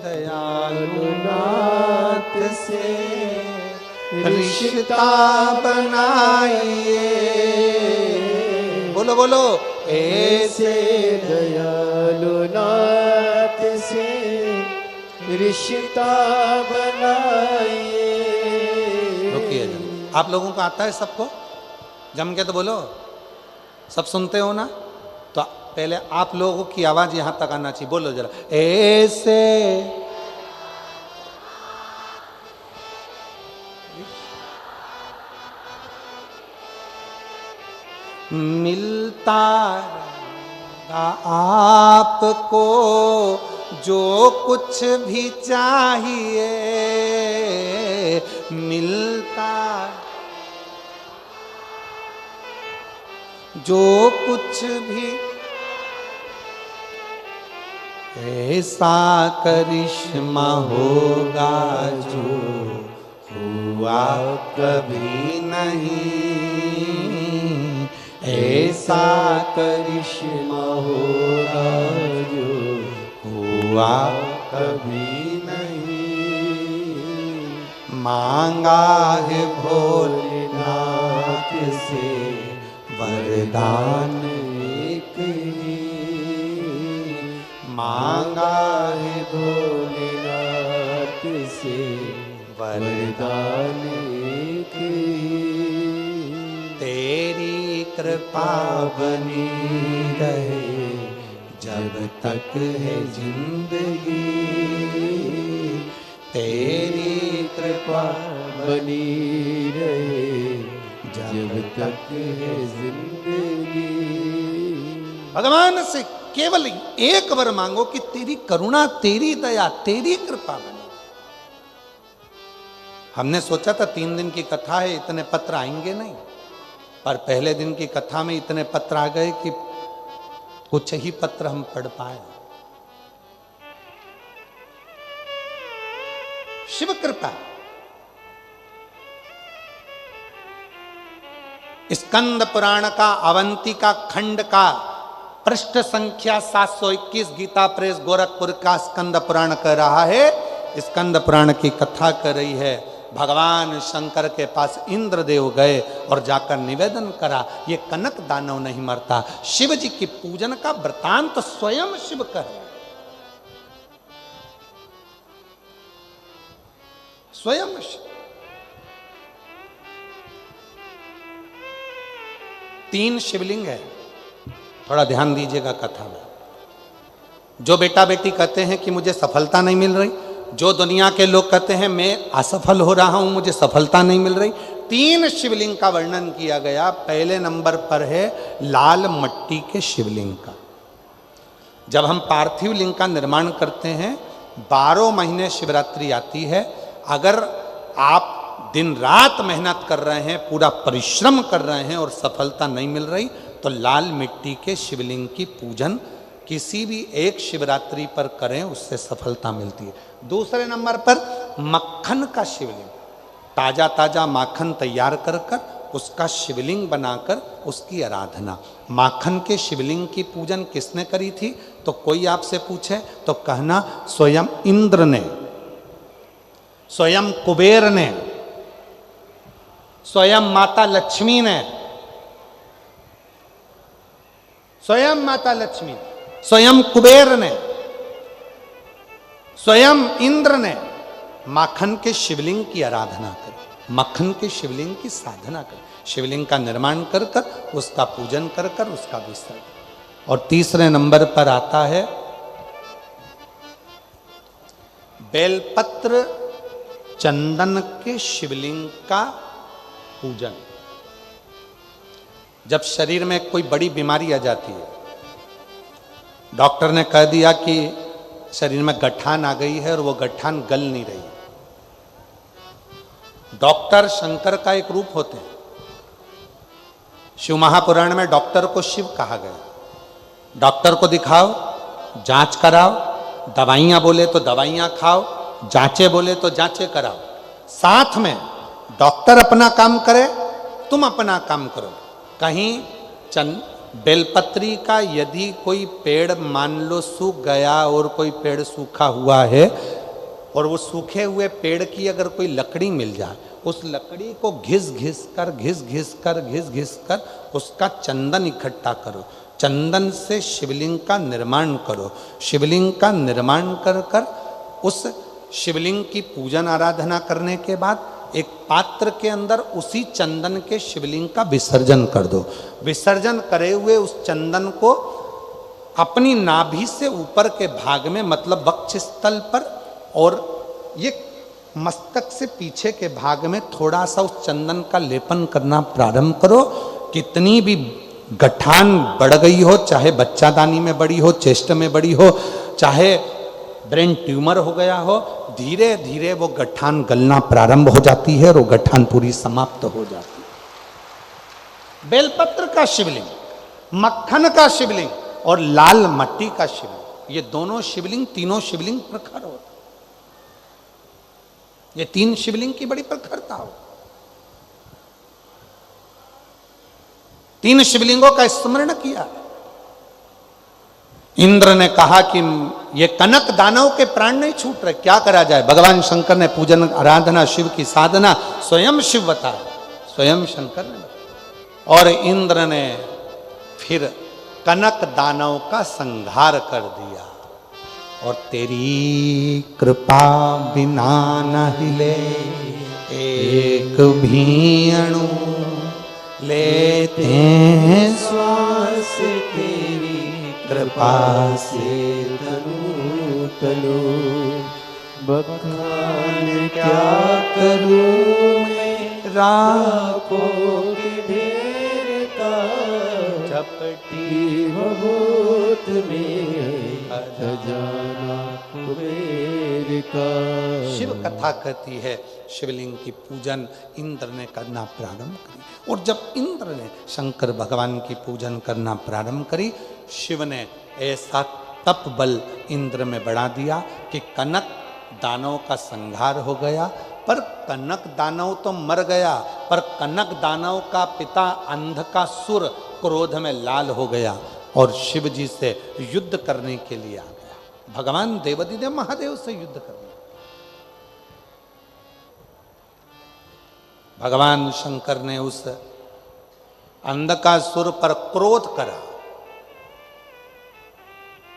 A: दयालु नाथ से रिश्ता बनाइए, बोलो बोलो,
B: ऐसे दयालु नाथ से रिश्ता बनाइए।
A: रुकिए जरा, आप लोगों को आता है सबको? जम के तो बोलो, सब सुनते हो ना? तो पहले आप लोगों की आवाज यहां तक आना चाहिए, बोलो जरा, ऐसे मिलता रहेगा आपको जो कुछ भी चाहिए, मिलता जो कुछ भी, ऐसा करिश्मा होगा जो हुआ कभी नहीं, ऐसा करिश्मा होगा जो हुआ कभी नहीं। मांगा है भोलेनाथ से वरदान एक ही, मांगा है भोलेनाथ से वरदान एक ही। तेरी कृपा बनी रहे जब तक है जिंदगी, तेरी कृपा
B: बनी रहे जब तक है जिंदगी।
A: भगवान से केवल एक वर मांगो कि तेरी करुणा, तेरी दया, तेरी कृपा बने। हमने सोचा था 3 दिन की कथा है, इतने पत्र आएंगे नहीं, पर पहले दिन की कथा में इतने पत्र आ गए कि कुछ ही पत्र हम पढ़ पाए। शिव कृपा। स्कंद पुराण का अवंतिका खंड का पृष्ठ संख्या 721 गीता प्रेस गोरखपुर का स्कंद पुराण कह रहा है। स्कंद पुराण की कथा कर रही है, भगवान शंकर के पास इंद्रदेव गए और जाकर निवेदन करा, ये कनक दानव नहीं मरता। शिव जी की पूजन का वृतांत स्वयं शिव कर रहे, स्वयं शिव। 3 शिवलिंग है, थोड़ा ध्यान दीजिएगा कथा में। जो बेटा बेटी कहते हैं कि मुझे सफलता नहीं मिल रही, जो दुनिया के लोग कहते हैं मैं असफल हो रहा हूं, मुझे सफलता नहीं मिल रही, 3 शिवलिंग का वर्णन किया गया। पहले नंबर पर है लाल मट्टी के शिवलिंग का। जब हम पार्थिव लिंग का निर्माण करते हैं, 12 महीने शिवरात्रि आती है, अगर आप दिन रात मेहनत कर रहे हैं, पूरा परिश्रम कर रहे हैं और सफलता नहीं मिल रही, तो लाल मिट्टी के शिवलिंग की पूजन किसी भी एक शिवरात्रि पर करें, उससे सफलता मिलती है। दूसरे नंबर पर मक्खन का शिवलिंग, ताजा ताजा माखन तैयार कर कर उसका शिवलिंग बनाकर उसकी आराधना। माखन के शिवलिंग की पूजन किसने करी थी? तो कोई आपसे पूछे तो कहना स्वयं इंद्र ने, स्वयं कुबेर ने, स्वयं माता लक्ष्मी ने, स्वयं माता लक्ष्मी, स्वयं कुबेर ने, स्वयं इंद्र ने माखन के शिवलिंग की आराधना करी, मक्खन के शिवलिंग की साधना करी, शिवलिंग का निर्माण कर कर उसका पूजन कर कर उसका विसर्जन। और तीसरे नंबर पर आता है बेलपत्र चंदन के शिवलिंग का पूजन। जब शरीर में कोई बड़ी बीमारी आ जाती है, डॉक्टर ने कह दिया कि शरीर में गठान आ गई है और वो गठान गल नहीं रही, डॉक्टर शंकर का एक रूप होते हैं। शिव महापुराण में डॉक्टर को शिव कहा गया। डॉक्टर को दिखाओ, जांच कराओ, दवाइयां बोले तो दवाइयां खाओ, जांचे बोले तो जांचे कराओ। साथ में डॉक्टर अपना काम करे, तुम अपना काम करो। कहीं बेलपत्री का यदि कोई पेड़ मान लो सूख गया और कोई पेड़ सूखा हुआ है, और वो सूखे हुए पेड़ की अगर कोई लकड़ी मिल जाए, उस लकड़ी को घिस घिस कर उसका चंदन इकट्ठा करो। चंदन से शिवलिंग का निर्माण करो। शिवलिंग का निर्माण कर कर उस शिवलिंग की पूजन आराधना करने के बाद एक पात्र के अंदर उसी चंदन के शिवलिंग का विसर्जन कर दो। विसर्जन करे हुए उस चंदन को अपनी नाभि से ऊपर के भाग में, मतलब वक्ष स्थल पर और ये मस्तक से पीछे के भाग में थोड़ा सा उस चंदन का लेपन करना प्रारंभ करो। कितनी भी गठान बढ़ गई हो, चाहे बच्चादानी में बड़ी हो, चेस्ट में बड़ी हो, चाहे ब्रेन ट्यूमर हो गया हो, धीरे धीरे वो गठान गलना प्रारंभ हो जाती है और वो गठान पूरी समाप्त हो जाती है। बेलपत्र का शिवलिंग, मक्खन का शिवलिंग और लाल मट्टी का शिवलिंग, ये दोनों शिवलिंग, तीनों शिवलिंग प्रखर होते। ये तीन शिवलिंग की बड़ी प्रखरता हो। तीन शिवलिंगों का स्मरण किया। इंद्र ने कहा कि ये कनक दानव के प्राण नहीं छूट रहे, क्या करा जाए। भगवान शंकर ने पूजन आराधना, शिव की साधना स्वयं शिव बताया, स्वयं शंकर ने। और इंद्र ने फिर कनक दानव का संहार कर दिया। और तेरी कृपा बिना न हिले एक भी अणु, लेते हैं श्वास तेरी कृपा से
B: तनु तनु। बखान क्या करूं मैं राखों के ढेर का, चपटी बहुत में खजाना कुबेर का।
A: शिव कथा कहती है शिवलिंग की पूजन इंद्र ने करना प्रारंभ करी। और जब इंद्र ने शंकर भगवान की पूजन करना प्रारंभ करी, शिव ने ऐसा तप बल इंद्र में बढ़ा दिया कि कनक दानव का संहार हो गया। पर कनक दानव तो मर गया, पर कनक दानव का पिता अंधकासुर क्रोध में लाल हो गया और शिव जी से युद्ध करने के लिए आ गया। भगवान देवादिदेव महादेव से युद्ध करने। भगवान शंकर ने उस अंधकासुर पर क्रोध करा।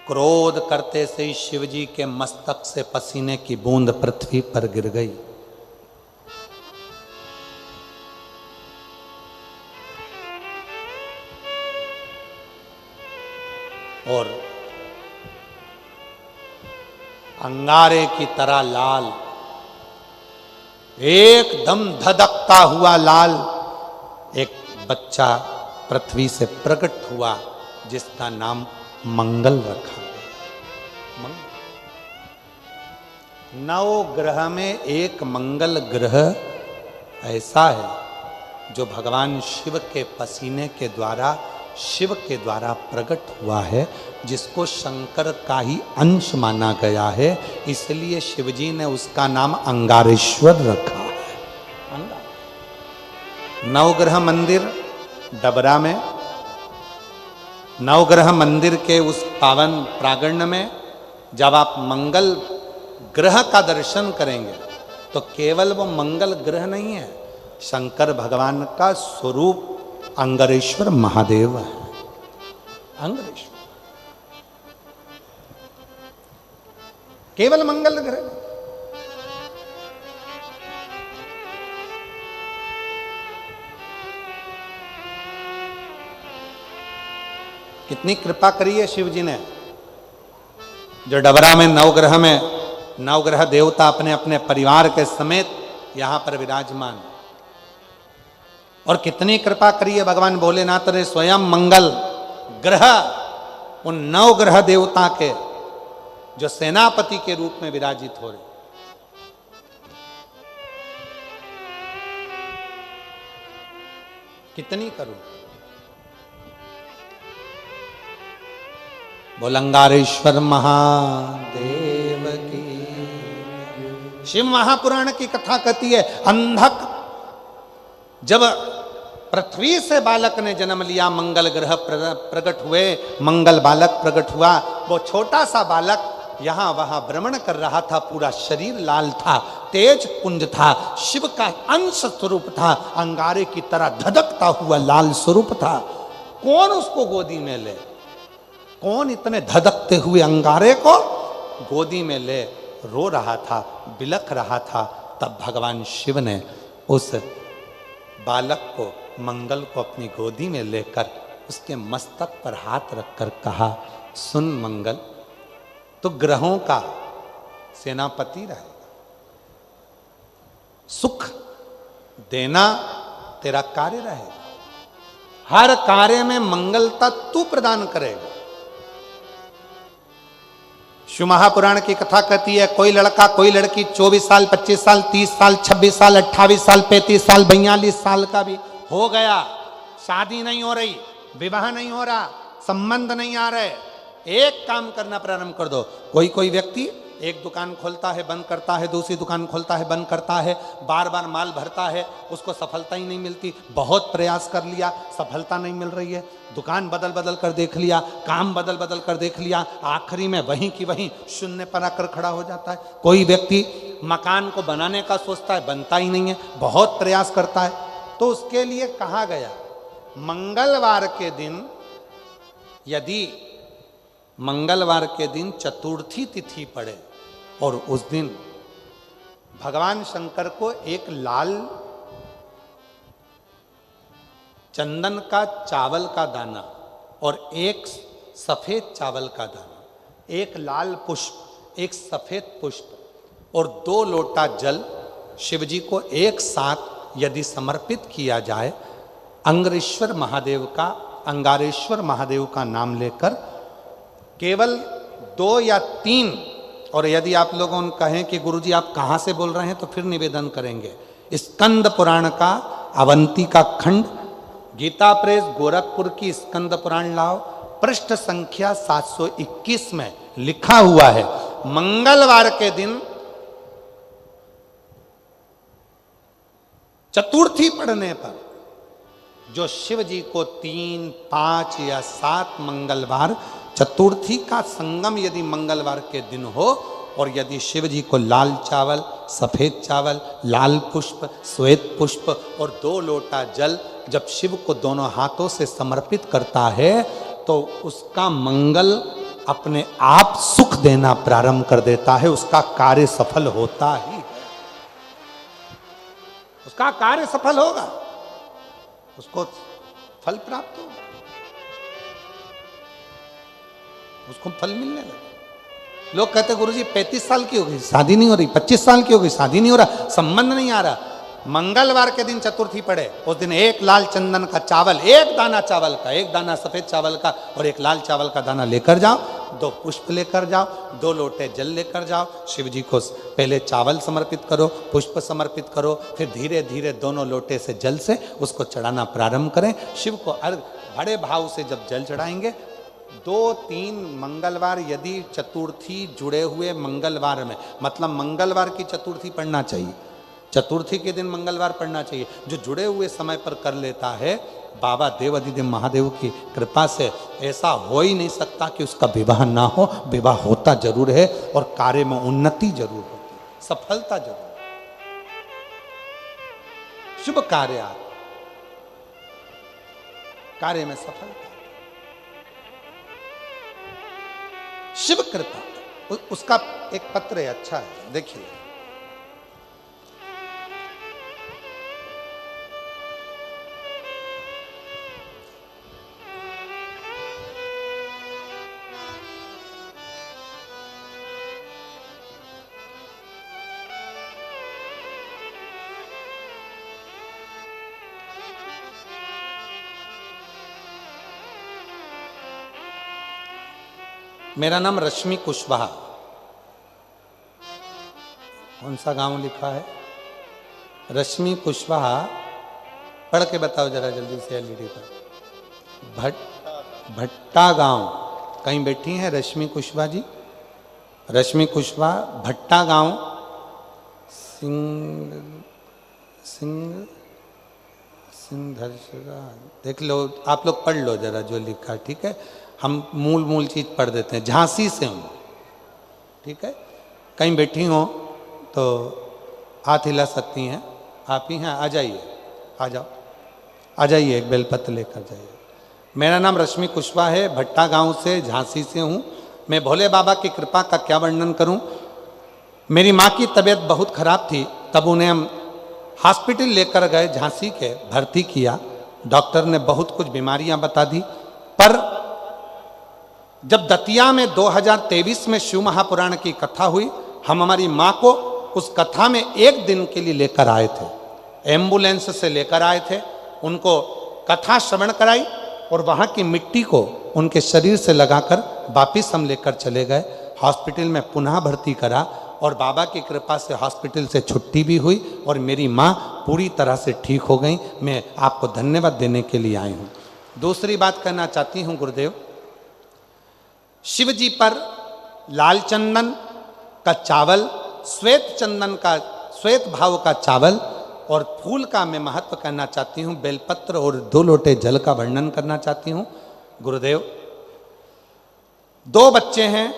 A: क्रोध करते से ही शिव जी के मस्तक से पसीने की बूंद पृथ्वी पर गिर गई। और अंगारे की तरह लाल, एकदम धधकता हुआ लाल एक बच्चा पृथ्वी से प्रकट हुआ, जिसका नाम मंगल रखा गया। मंगल, 9 ग्रह में एक मंगल ग्रह ऐसा है जो भगवान शिव के पसीने के द्वारा, शिव के द्वारा प्रकट हुआ है, जिसको शंकर का ही अंश माना गया है। इसलिए शिवजी ने उसका नाम अंगारेश्वर रखा है। 9 मंदिर डबरा में, 9 मंदिर के उस पावन प्रांगण में जब आप मंगल ग्रह का दर्शन करेंगे तो केवल वो मंगल ग्रह नहीं है, शंकर भगवान का स्वरूप अंगारेश्वर महादेव है। अंगारेश्वर केवल मंगल ग्रह। कितनी कृपा करी है शिव जी ने, जो डबरा में 9 ग्रह में 9 ग्रह देवता अपने अपने परिवार के समेत यहां पर विराजमान। और कितनी कृपा करी है भगवान भोलेनाथ ने, स्वयं मंगल ग्रह उन 9 ग्रह देवता के जो सेनापति के रूप में विराजित हो रहे। कितनी करूं? बोल अंगारेश्वर महादेव की। शिव महापुराण की कथा कहती है, अंधक जब पृथ्वी से बालक ने जन्म लिया, मंगल ग्रह प्रकट हुए, मंगल बालक प्रकट हुआ। वो छोटा सा बालक यहां वहां भ्रमण कर रहा था, पूरा शरीर लाल था, तेज पुंज था, शिव का अंश स्वरूप था, अंगारे की तरह धधकता हुआ लाल स्वरूप था। कौन उसको गोदी में ले? कौन इतने धधकते हुए अंगारे को गोदी में ले? रो रहा था, बिलख रहा था। तब भगवान शिव ने उस बालक को, मंगल को अपनी गोदी में लेकर उसके मस्तक पर हाथ रखकर कहा, सुन मंगल, तो ग्रहों का सेनापति रहेगा, सुख देना तेरा कार्य रहेगा, हर कार्य में मंगलता तू प्रदान करेगा। शिव महापुराण की कथा कहती है, कोई लड़का कोई लड़की 24 साल 25 साल 30 साल 26 साल 28 साल 35 साल 42 साल का भी हो गया, शादी नहीं हो रही, विवाह नहीं हो रहा, संबंध नहीं आ रहे, एक काम करना प्रारंभ कर दो। कोई कोई व्यक्ति एक दुकान खोलता है, बंद करता है, दूसरी दुकान खोलता है, बंद करता है, बार बार माल भरता है, उसको सफलता ही नहीं मिलती, बहुत प्रयास कर लिया, सफलता नहीं मिल रही है, दुकान बदल बदल कर देख लिया, काम बदल बदल कर देख लिया, आखिरी में वहीं की वहीं शून्य पर आकर खड़ा हो जाता है। कोई व्यक्ति मकान को बनाने का सोचता है, बनता ही नहीं है, बहुत प्रयास करता है। तो उसके लिए कहा गया, मंगलवार के दिन, यदि मंगलवार के दिन चतुर्थी तिथि पड़े और उस दिन भगवान शंकर को एक लाल चंदन का चावल का दाना और एक सफेद चावल का दाना, एक लाल पुष्प, एक सफेद पुष्प और 2 लोटा जल शिवजी को एक साथ यदि समर्पित किया जाए, अंगारेश्वर महादेव का नाम लेकर केवल 2 या 3, और यदि आप लोगों कहें कि गुरुजी आप कहाँ से बोल रहे हैं, तो फिर निवेदन करेंगे, स्कंद पुराण का अवंती का खंड, गीता प्रेस गोरखपुर की स्कंद पुराण लाओ, पृष्ठ संख्या 721 में लिखा हुआ है, मंगलवार के दिन चतुर्थी पढ़ने पर जो शिव जी को 3, 5 या 7 मंगलवार, चतुर्थी का संगम यदि मंगलवार के दिन हो, और यदि शिव जी को लाल चावल, सफेद चावल, लाल पुष्प, श्वेत पुष्प और 2 लोटा जल जब शिव को दोनों हाथों से समर्पित करता है, तो उसका मंगल अपने आप सुख देना प्रारंभ कर देता है, उसका कार्य सफल होता ही, उसका कार्य सफल होगा, उसको फल प्राप्त होगा, उसको फल मिलने लगे। लोग कहते गुरुजी 35 साल की हो गई, शादी नहीं हो रही, 25 साल की हो गई, शादी नहीं हो रहा, संबंध नहीं आ रहा। मंगलवार के दिन चतुर्थी पड़े, उस दिन एक लाल चंदन का चावल, एक दाना चावल का, एक दाना सफेद चावल का और एक लाल चावल का दाना लेकर जाओ, 2 पुष्प लेकर जाओ, 2 लोटे जल लेकर जाओ, शिव जी को पहले चावल समर्पित करो, पुष्प समर्पित करो, फिर धीरे धीरे दोनों लोटे से जल से उसको चढ़ाना प्रारंभ करें। शिव को अर्घ बड़े भाव से जब जल चढ़ाएंगे, 2-3 मंगलवार यदि चतुर्थी जुड़े हुए मंगलवार में, मतलब मंगलवार की चतुर्थी पढ़ना चाहिए, चतुर्थी के दिन मंगलवार पढ़ना चाहिए, जो जुड़े हुए समय पर कर लेता है, बाबा देवाधिदेव महादेव की कृपा से ऐसा हो ही नहीं सकता कि उसका विवाह ना हो, विवाह होता जरूर है और कार्य में उन्नति जरूर होती है, सफलता जरूर, शुभ कार्य में सफलता, शिव कृपा। उसका एक पत्र है, अच्छा है, देखिए। मेरा नाम रश्मि कुशवाहा। कौन सा गांव लिखा है? रश्मि कुशवाहा, पढ़ के बताओ जरा जल्दी से एलईडी पर। भट्टा गांव, कहीं बैठी हैं रश्मि कुशवाहा जी? रश्मि कुशवाहा, भट्टा गांव, सिंधरसरा। देख लो, आप लोग पढ़ लो जरा जो लिखा, ठीक है? हम मूल चीज पढ़ देते हैं। झांसी से हूँ, ठीक है? कहीं बैठी हो तो हाथ हिला सकती हैं। आप ही हैं, आ जाइए, आ जाओ, आ जाइए, एक बेलपत्र लेकर जाइए। मेरा नाम रश्मि कुशवाहा है, भट्टा गांव से, झांसी से हूँ। मैं भोले बाबा की कृपा का क्या वर्णन करूँ। मेरी माँ की तबीयत बहुत खराब थी, तब उन्हें हम हॉस्पिटल लेकर गए झांसी के, भर्ती किया। डॉक्टर ने बहुत कुछ बीमारियां बता दी, पर जब दतिया में 2023 में शिव महापुराण की कथा हुई, हम हमारी माँ को उस कथा में एक दिन के लिए लेकर आए थे। एम्बुलेंस से लेकर आए थे, उनको कथा श्रवण कराई और वहाँ की मिट्टी को उनके शरीर से लगाकर वापिस हम लेकर चले गए। हॉस्पिटल में पुनः भर्ती करा और बाबा की कृपा से हॉस्पिटल से छुट्टी भी हुई और मेरी माँ पूरी तरह से ठीक हो गई। मैं आपको धन्यवाद देने के लिए आई हूँ। दूसरी बात कहना चाहती हूँ गुरुदेव, शिव जी पर लाल चंदन का चावल, श्वेत चंदन का, श्वेत भाव का चावल और फूल का मैं महत्व कहना चाहती हूँ। बेलपत्र और 2 लोटे जल का वर्णन करना चाहती हूँ। गुरुदेव, 2 बच्चे हैं,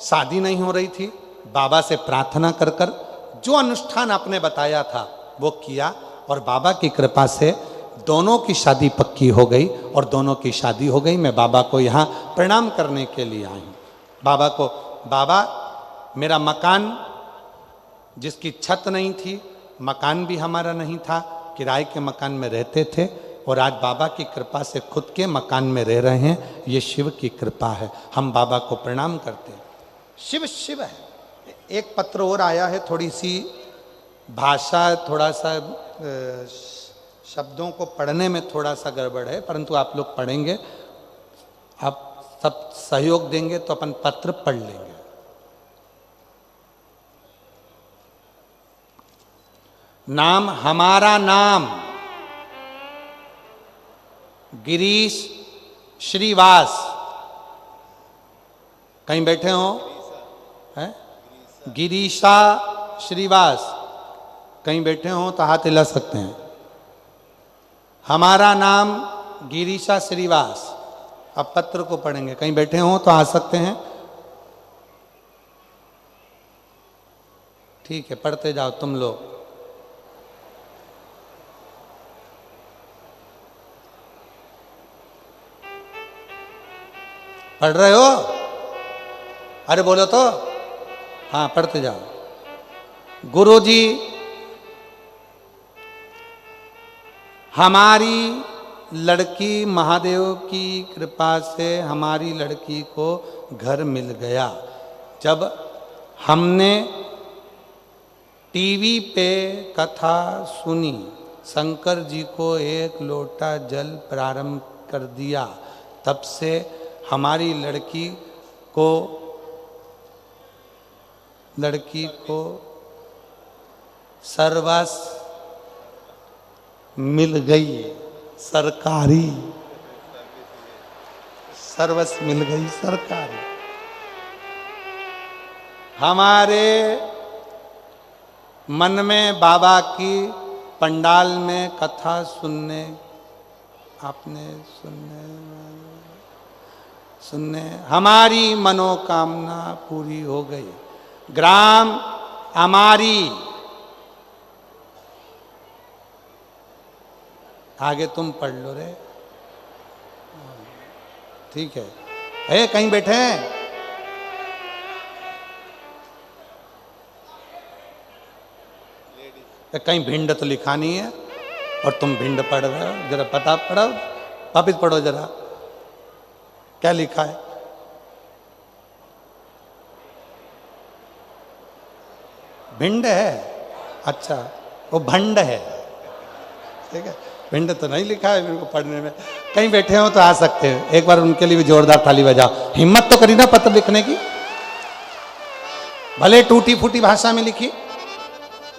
A: शादी नहीं हो रही थी। बाबा से प्रार्थना कर कर जो अनुष्ठान आपने बताया था वो किया और बाबा की कृपा से दोनों की शादी पक्की हो गई और दोनों की शादी हो गई। मैं बाबा को यहाँ प्रणाम करने के लिए आई हूँ। बाबा को, बाबा मेरा मकान जिसकी छत नहीं थी, मकान भी हमारा नहीं था, किराए के मकान में रहते थे और आज बाबा की कृपा से खुद के मकान में रह रहे हैं। ये शिव की कृपा है, हम बाबा को प्रणाम करते हैं। शिव शिव है। एक पत्र और आया है, थोड़ी सी भाषा, थोड़ा सा शब्दों को पढ़ने में थोड़ा सा गड़बड़ है, परंतु आप लोग पढ़ेंगे, आप सब सहयोग देंगे तो अपन पत्र पढ़ लेंगे। नाम, हमारा नाम गिरीश श्रीवास। कहीं बैठे हो? हैं? गिरीशा श्रीवास, कहीं बैठे हो तो हाथ हिला सकते हैं। हमारा नाम गिरीशा श्रीवास। अब पत्र को पढ़ेंगे, कहीं बैठे हो तो आ सकते हैं। ठीक है, पढ़ते जाओ तुम लोग। पढ़ रहे हो? अरे बोलो तो। हाँ, पढ़ते जाओ। गुरुजी, हमारी लड़की महादेव की कृपा से हमारी लड़की को घर मिल गया। जब हमने टीवी पे कथा सुनी, शंकर जी को 1 लोटा जल प्रारंभ कर दिया, तब से हमारी लड़की को सर्वस्व मिल गई, सरकारी सर्वस्व मिल गई, सरकारी। हमारे मन में बाबा की पंडाल में कथा सुनने, आपने सुनने हमारी मनोकामना पूरी हो गई। ग्राम अमारी, आगे तुम पढ़ लो रे। ठीक है, कहीं बैठे हैं? कहीं भिंड तो लिखा नहीं है और तुम भिंड पढ़ रहे हो। जरा पता पढ़ो, वापिस पढ़ो जरा, क्या लिखा है? भिंड है? अच्छा, वो भंड है। ठीक है, भिंड तो नहीं लिखा है मेरे को पढ़ने में। कहीं बैठे हो तो आ सकते हैं, एक बार उनके लिए भी जोरदार ताली बजाओ। हिम्मत तो करी ना पत्र लिखने की, भले टूटी फूटी भाषा में लिखी।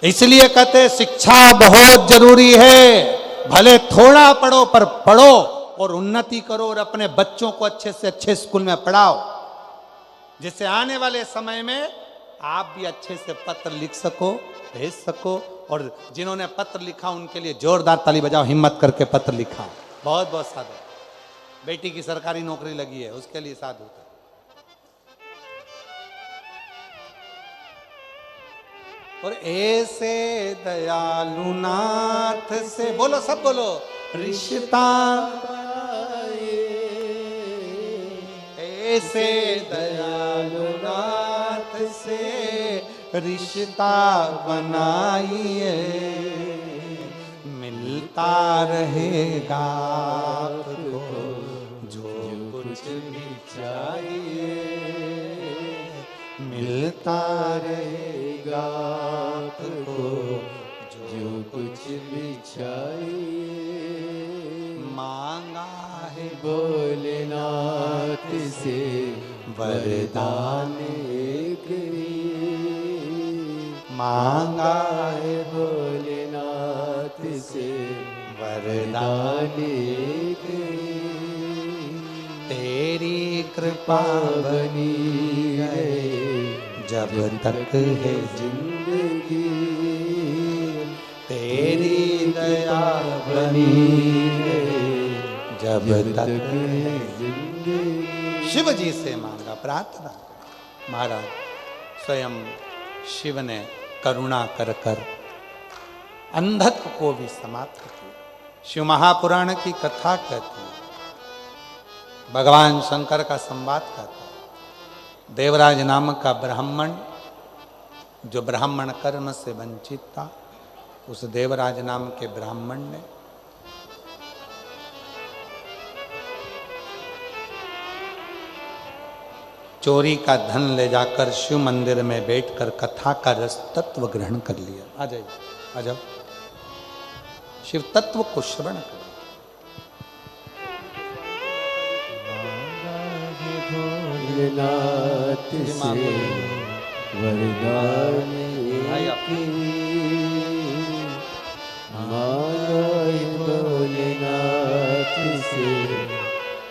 A: इसलिए कहते शिक्षा बहुत जरूरी है। भले थोड़ा पढ़ो पर पढ़ो और उन्नति करो और अपने बच्चों को अच्छे से अच्छे स्कूल में पढ़ाओ, जिससे आने वाले समय में आप भी अच्छे से पत्र लिख सको, भेज सको। और जिन्होंने पत्र लिखा उनके लिए जोरदार ताली बजाओ, हिम्मत करके पत्र लिखा। बहुत बहुत साधु। बेटी की सरकारी नौकरी लगी है, उसके लिए साधु था। और ऐसे दयालु नाथ से, बोलो सब बोलो, रिश्ता ऐसे दयालु नाथ से रिश्ता बनाइए, मिलता रहेगा आपको जो कुछ भी चाहिए, मिलता रहेगा आपको
B: जो कुछ भी चाहिए।
A: मांगा है
B: भोलेनाथ से वरदान एक ही,
A: मांगा
B: है भोलेनाथ से
A: वरदान
B: एक ही।
A: तेरी कृपा
B: बनी रहे
A: जब तक है
B: जिंदगी,
A: तेरी दया
B: बनी रहे
A: जब तक
B: है जिंदगी।
A: शिव जी से मांगा, प्रार्थना। महाराज स्वयं शिव ने करुणा कर कर अंधत्व को भी समाप्त किया। शिव महापुराण की कथा कहती है, भगवान शंकर का संवाद कहता है। देवराज नामक का ब्राह्मण, जो ब्राह्मण कर्म से वंचित था, उस देवराज नाम के ब्राह्मण ने चोरी का धन ले जाकर शिव मंदिर में बैठकर कथा का रस तत्व ग्रहण कर लिया। आ जाइए, आ जाओ, शिव तत्व को श्रवण कर।
B: भोलेनाथ से वरदान एक ही, मांगे भोलेनाथ से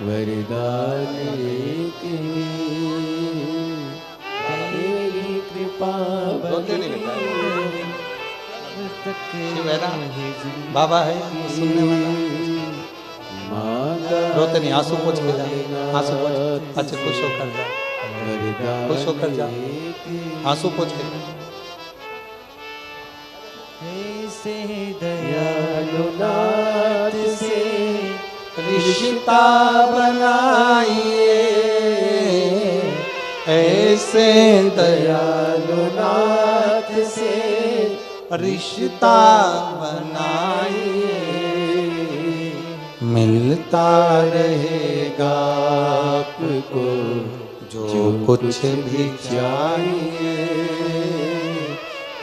B: वरदान एक ही। तेरी कृपा बनी
A: शिव है ना, बाबा है सुनने वाला। रोते नहीं, आंसू पोंछ के जा, आंसू पोंछ। अच्छा खुश होकर जा, खुश होकर जा, आंसू पोंछ के जा।
B: ऐसे दयालु नाथ से
A: रिश्ता बनाइए, ऐसे
B: दयालु नाथ से
A: रिश्ता बनाइए, मिलता रहेगा
B: आपको
A: जो कुछ भी चाहिए,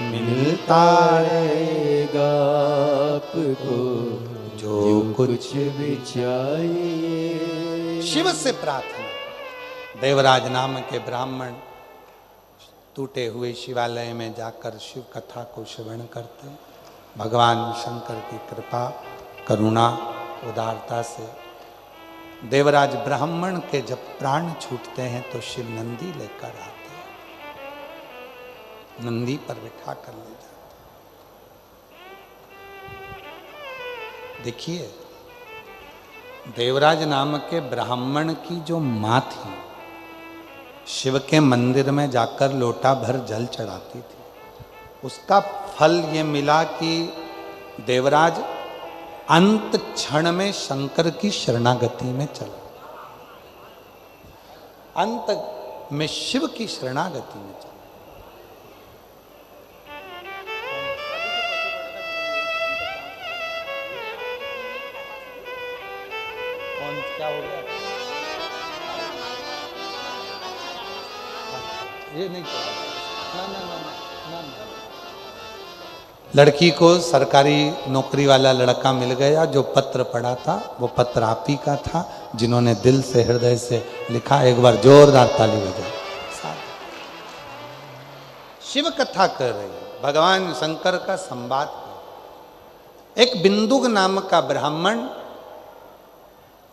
B: मिलता रहेगा आपको जो कुछ भी चाहिए।
A: शिव से प्रार्थना। देवराज नाम के ब्राह्मण टूटे हुए शिवालय में जाकर शिव कथा को श्रवण करते। भगवान शंकर की कृपा, करुणा, उदारता से देवराज ब्राह्मण के जब प्राण छूटते हैं तो शिव नंदी लेकर आते हैं, नंदी पर बिठा कर ले जाते। देखिए, देवराज नाम के ब्राह्मण की जो माँ थी, शिव के मंदिर में जाकर लोटा भर जल चढ़ाती थी। उसका फल ये मिला कि देवराज अंत क्षण में शंकर की शरणागति में चला, अंत में शिव की शरणागति में चला। कौन क्या हो गया? ये नहीं, ना ना ना ना ना। लड़की को सरकारी नौकरी वाला लड़का मिल गया। जो पत्र पढ़ा था वो पत्र आप ही का था, जिन्होंने दिल से हृदय से लिखा। एक बार जोरदार ताली बजाए। शिव कथा कर रही है, भगवान शंकर का संवाद कर। एक बिंदुक नाम का ब्राह्मण,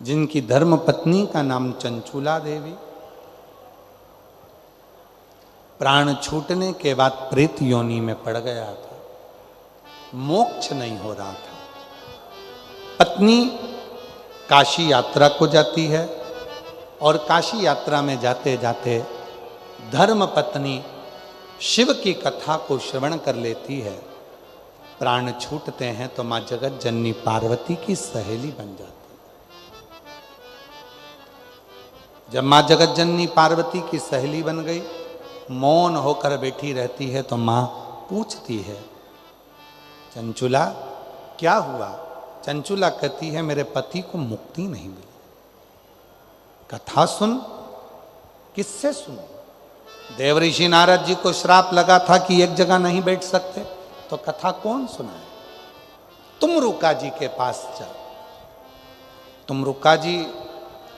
A: जिनकी धर्म पत्नी का नाम चंचूला देवी, प्राण छूटने के बाद प्रेत योनि में पड़ गया था, मोक्ष नहीं हो रहा था। पत्नी काशी यात्रा को जाती है और काशी यात्रा में जाते जाते धर्म पत्नी शिव की कथा को श्रवण कर लेती है। प्राण छूटते हैं तो मां जगत जननी पार्वती की सहेली बन जाती है। जब मां जगत जननी पार्वती की सहेली बन गई, मौन होकर बैठी रहती है तो मां पूछती है, चंचूला क्या हुआ? चंचूला कहती है, मेरे पति को मुक्ति नहीं मिली। कथा सुन। किससे सुनो? देवऋषि नारद जी को श्राप लगा था कि एक जगह नहीं बैठ सकते, तो कथा कौन सुनाए? तुम रुका जी के पास जाओ। तुम रुका जी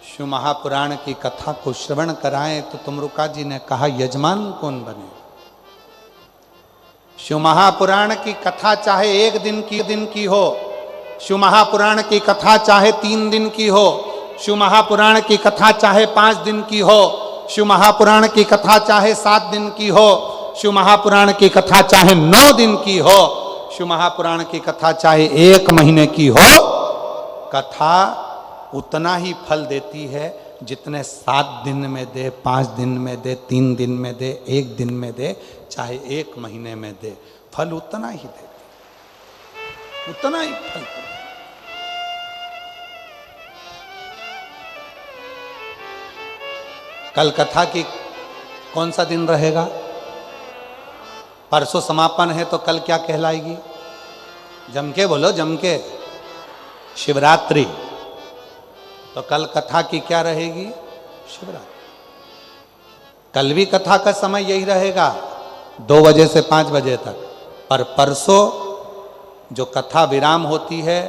A: शिव महापुराण की कथा को श्रवण कराएं, तो तुम रुका जी ने कहा, यजमान कौन बने? शिव महापुराण की कथा चाहे एक दिन की हो, शिव महापुराण की कथा चाहे 3 दिन की हो, शिव महापुराण की कथा चाहे 5 दिन की हो, शिव महापुराण की कथा चाहे 7 दिन की हो, शिव महापुराण की कथा चाहे 9 दिन की हो, शिव महापुराण की कथा चाहे 1 महीने की हो, कथा उतना ही फल देती है जितने 7 दिन में दे, 5 दिन में दे, 3 दिन में दे, 1 दिन में दे, चाहे 1 महीने में दे, फल उतना ही देती, उतना ही फल देती। कल कथा की कौन सा दिन रहेगा? परसों समापन है, तो कल क्या कहलाएगी? जम के बोलो, जम के। शिवरात्रि। तो कल कथा की क्या रहेगी? शिवरात्रि। कल भी कथा का समय यही रहेगा, 2 बजे से 5 बजे तक। पर परसों जो कथा विराम होती है,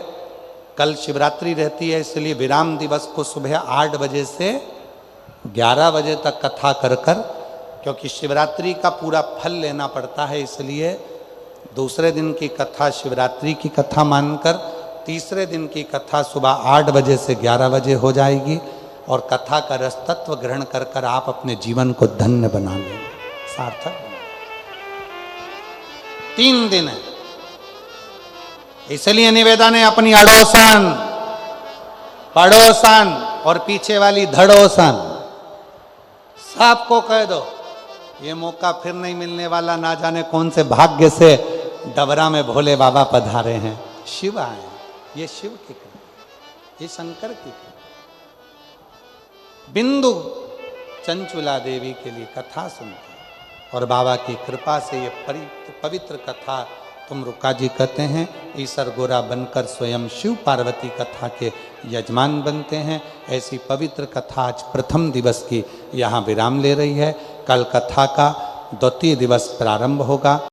A: कल शिवरात्रि रहती है, इसलिए विराम दिवस को सुबह 8 बजे से 11 बजे तक कथा कर कर, क्योंकि शिवरात्रि का पूरा फल लेना पड़ता है, इसलिए दूसरे दिन की कथा शिवरात्रि की कथा मानकर तीसरे दिन की कथा सुबह 8 बजे से 11 बजे हो जाएगी, और कथा का रस तत्व ग्रहण कर कर आप अपने जीवन को धन्य बना लेंगे, सार्थक बना। 3 दिन है, इसलिए निवेदन है अपनी अड़ोसन, पड़ोसन और पीछे वाली धड़ोसन सबको कह दो, ये मौका फिर नहीं मिलने वाला। ना जाने कौन से भाग्य से डबरा में भोले बाबा पधारे हैं, शिव आए। ये शिव की कृपा, ये शंकर की कृपा। बिंदु चंचूला देवी के लिए कथा सुनते और बाबा की कृपा से ये पवित्र कथा तुम रुका जी कहते हैं, ईसर गोरा बनकर स्वयं शिव पार्वती कथा के यजमान बनते हैं। ऐसी पवित्र कथा आज प्रथम दिवस की यहाँ विराम ले रही है। कल कथा का 2य दिवस प्रारंभ होगा।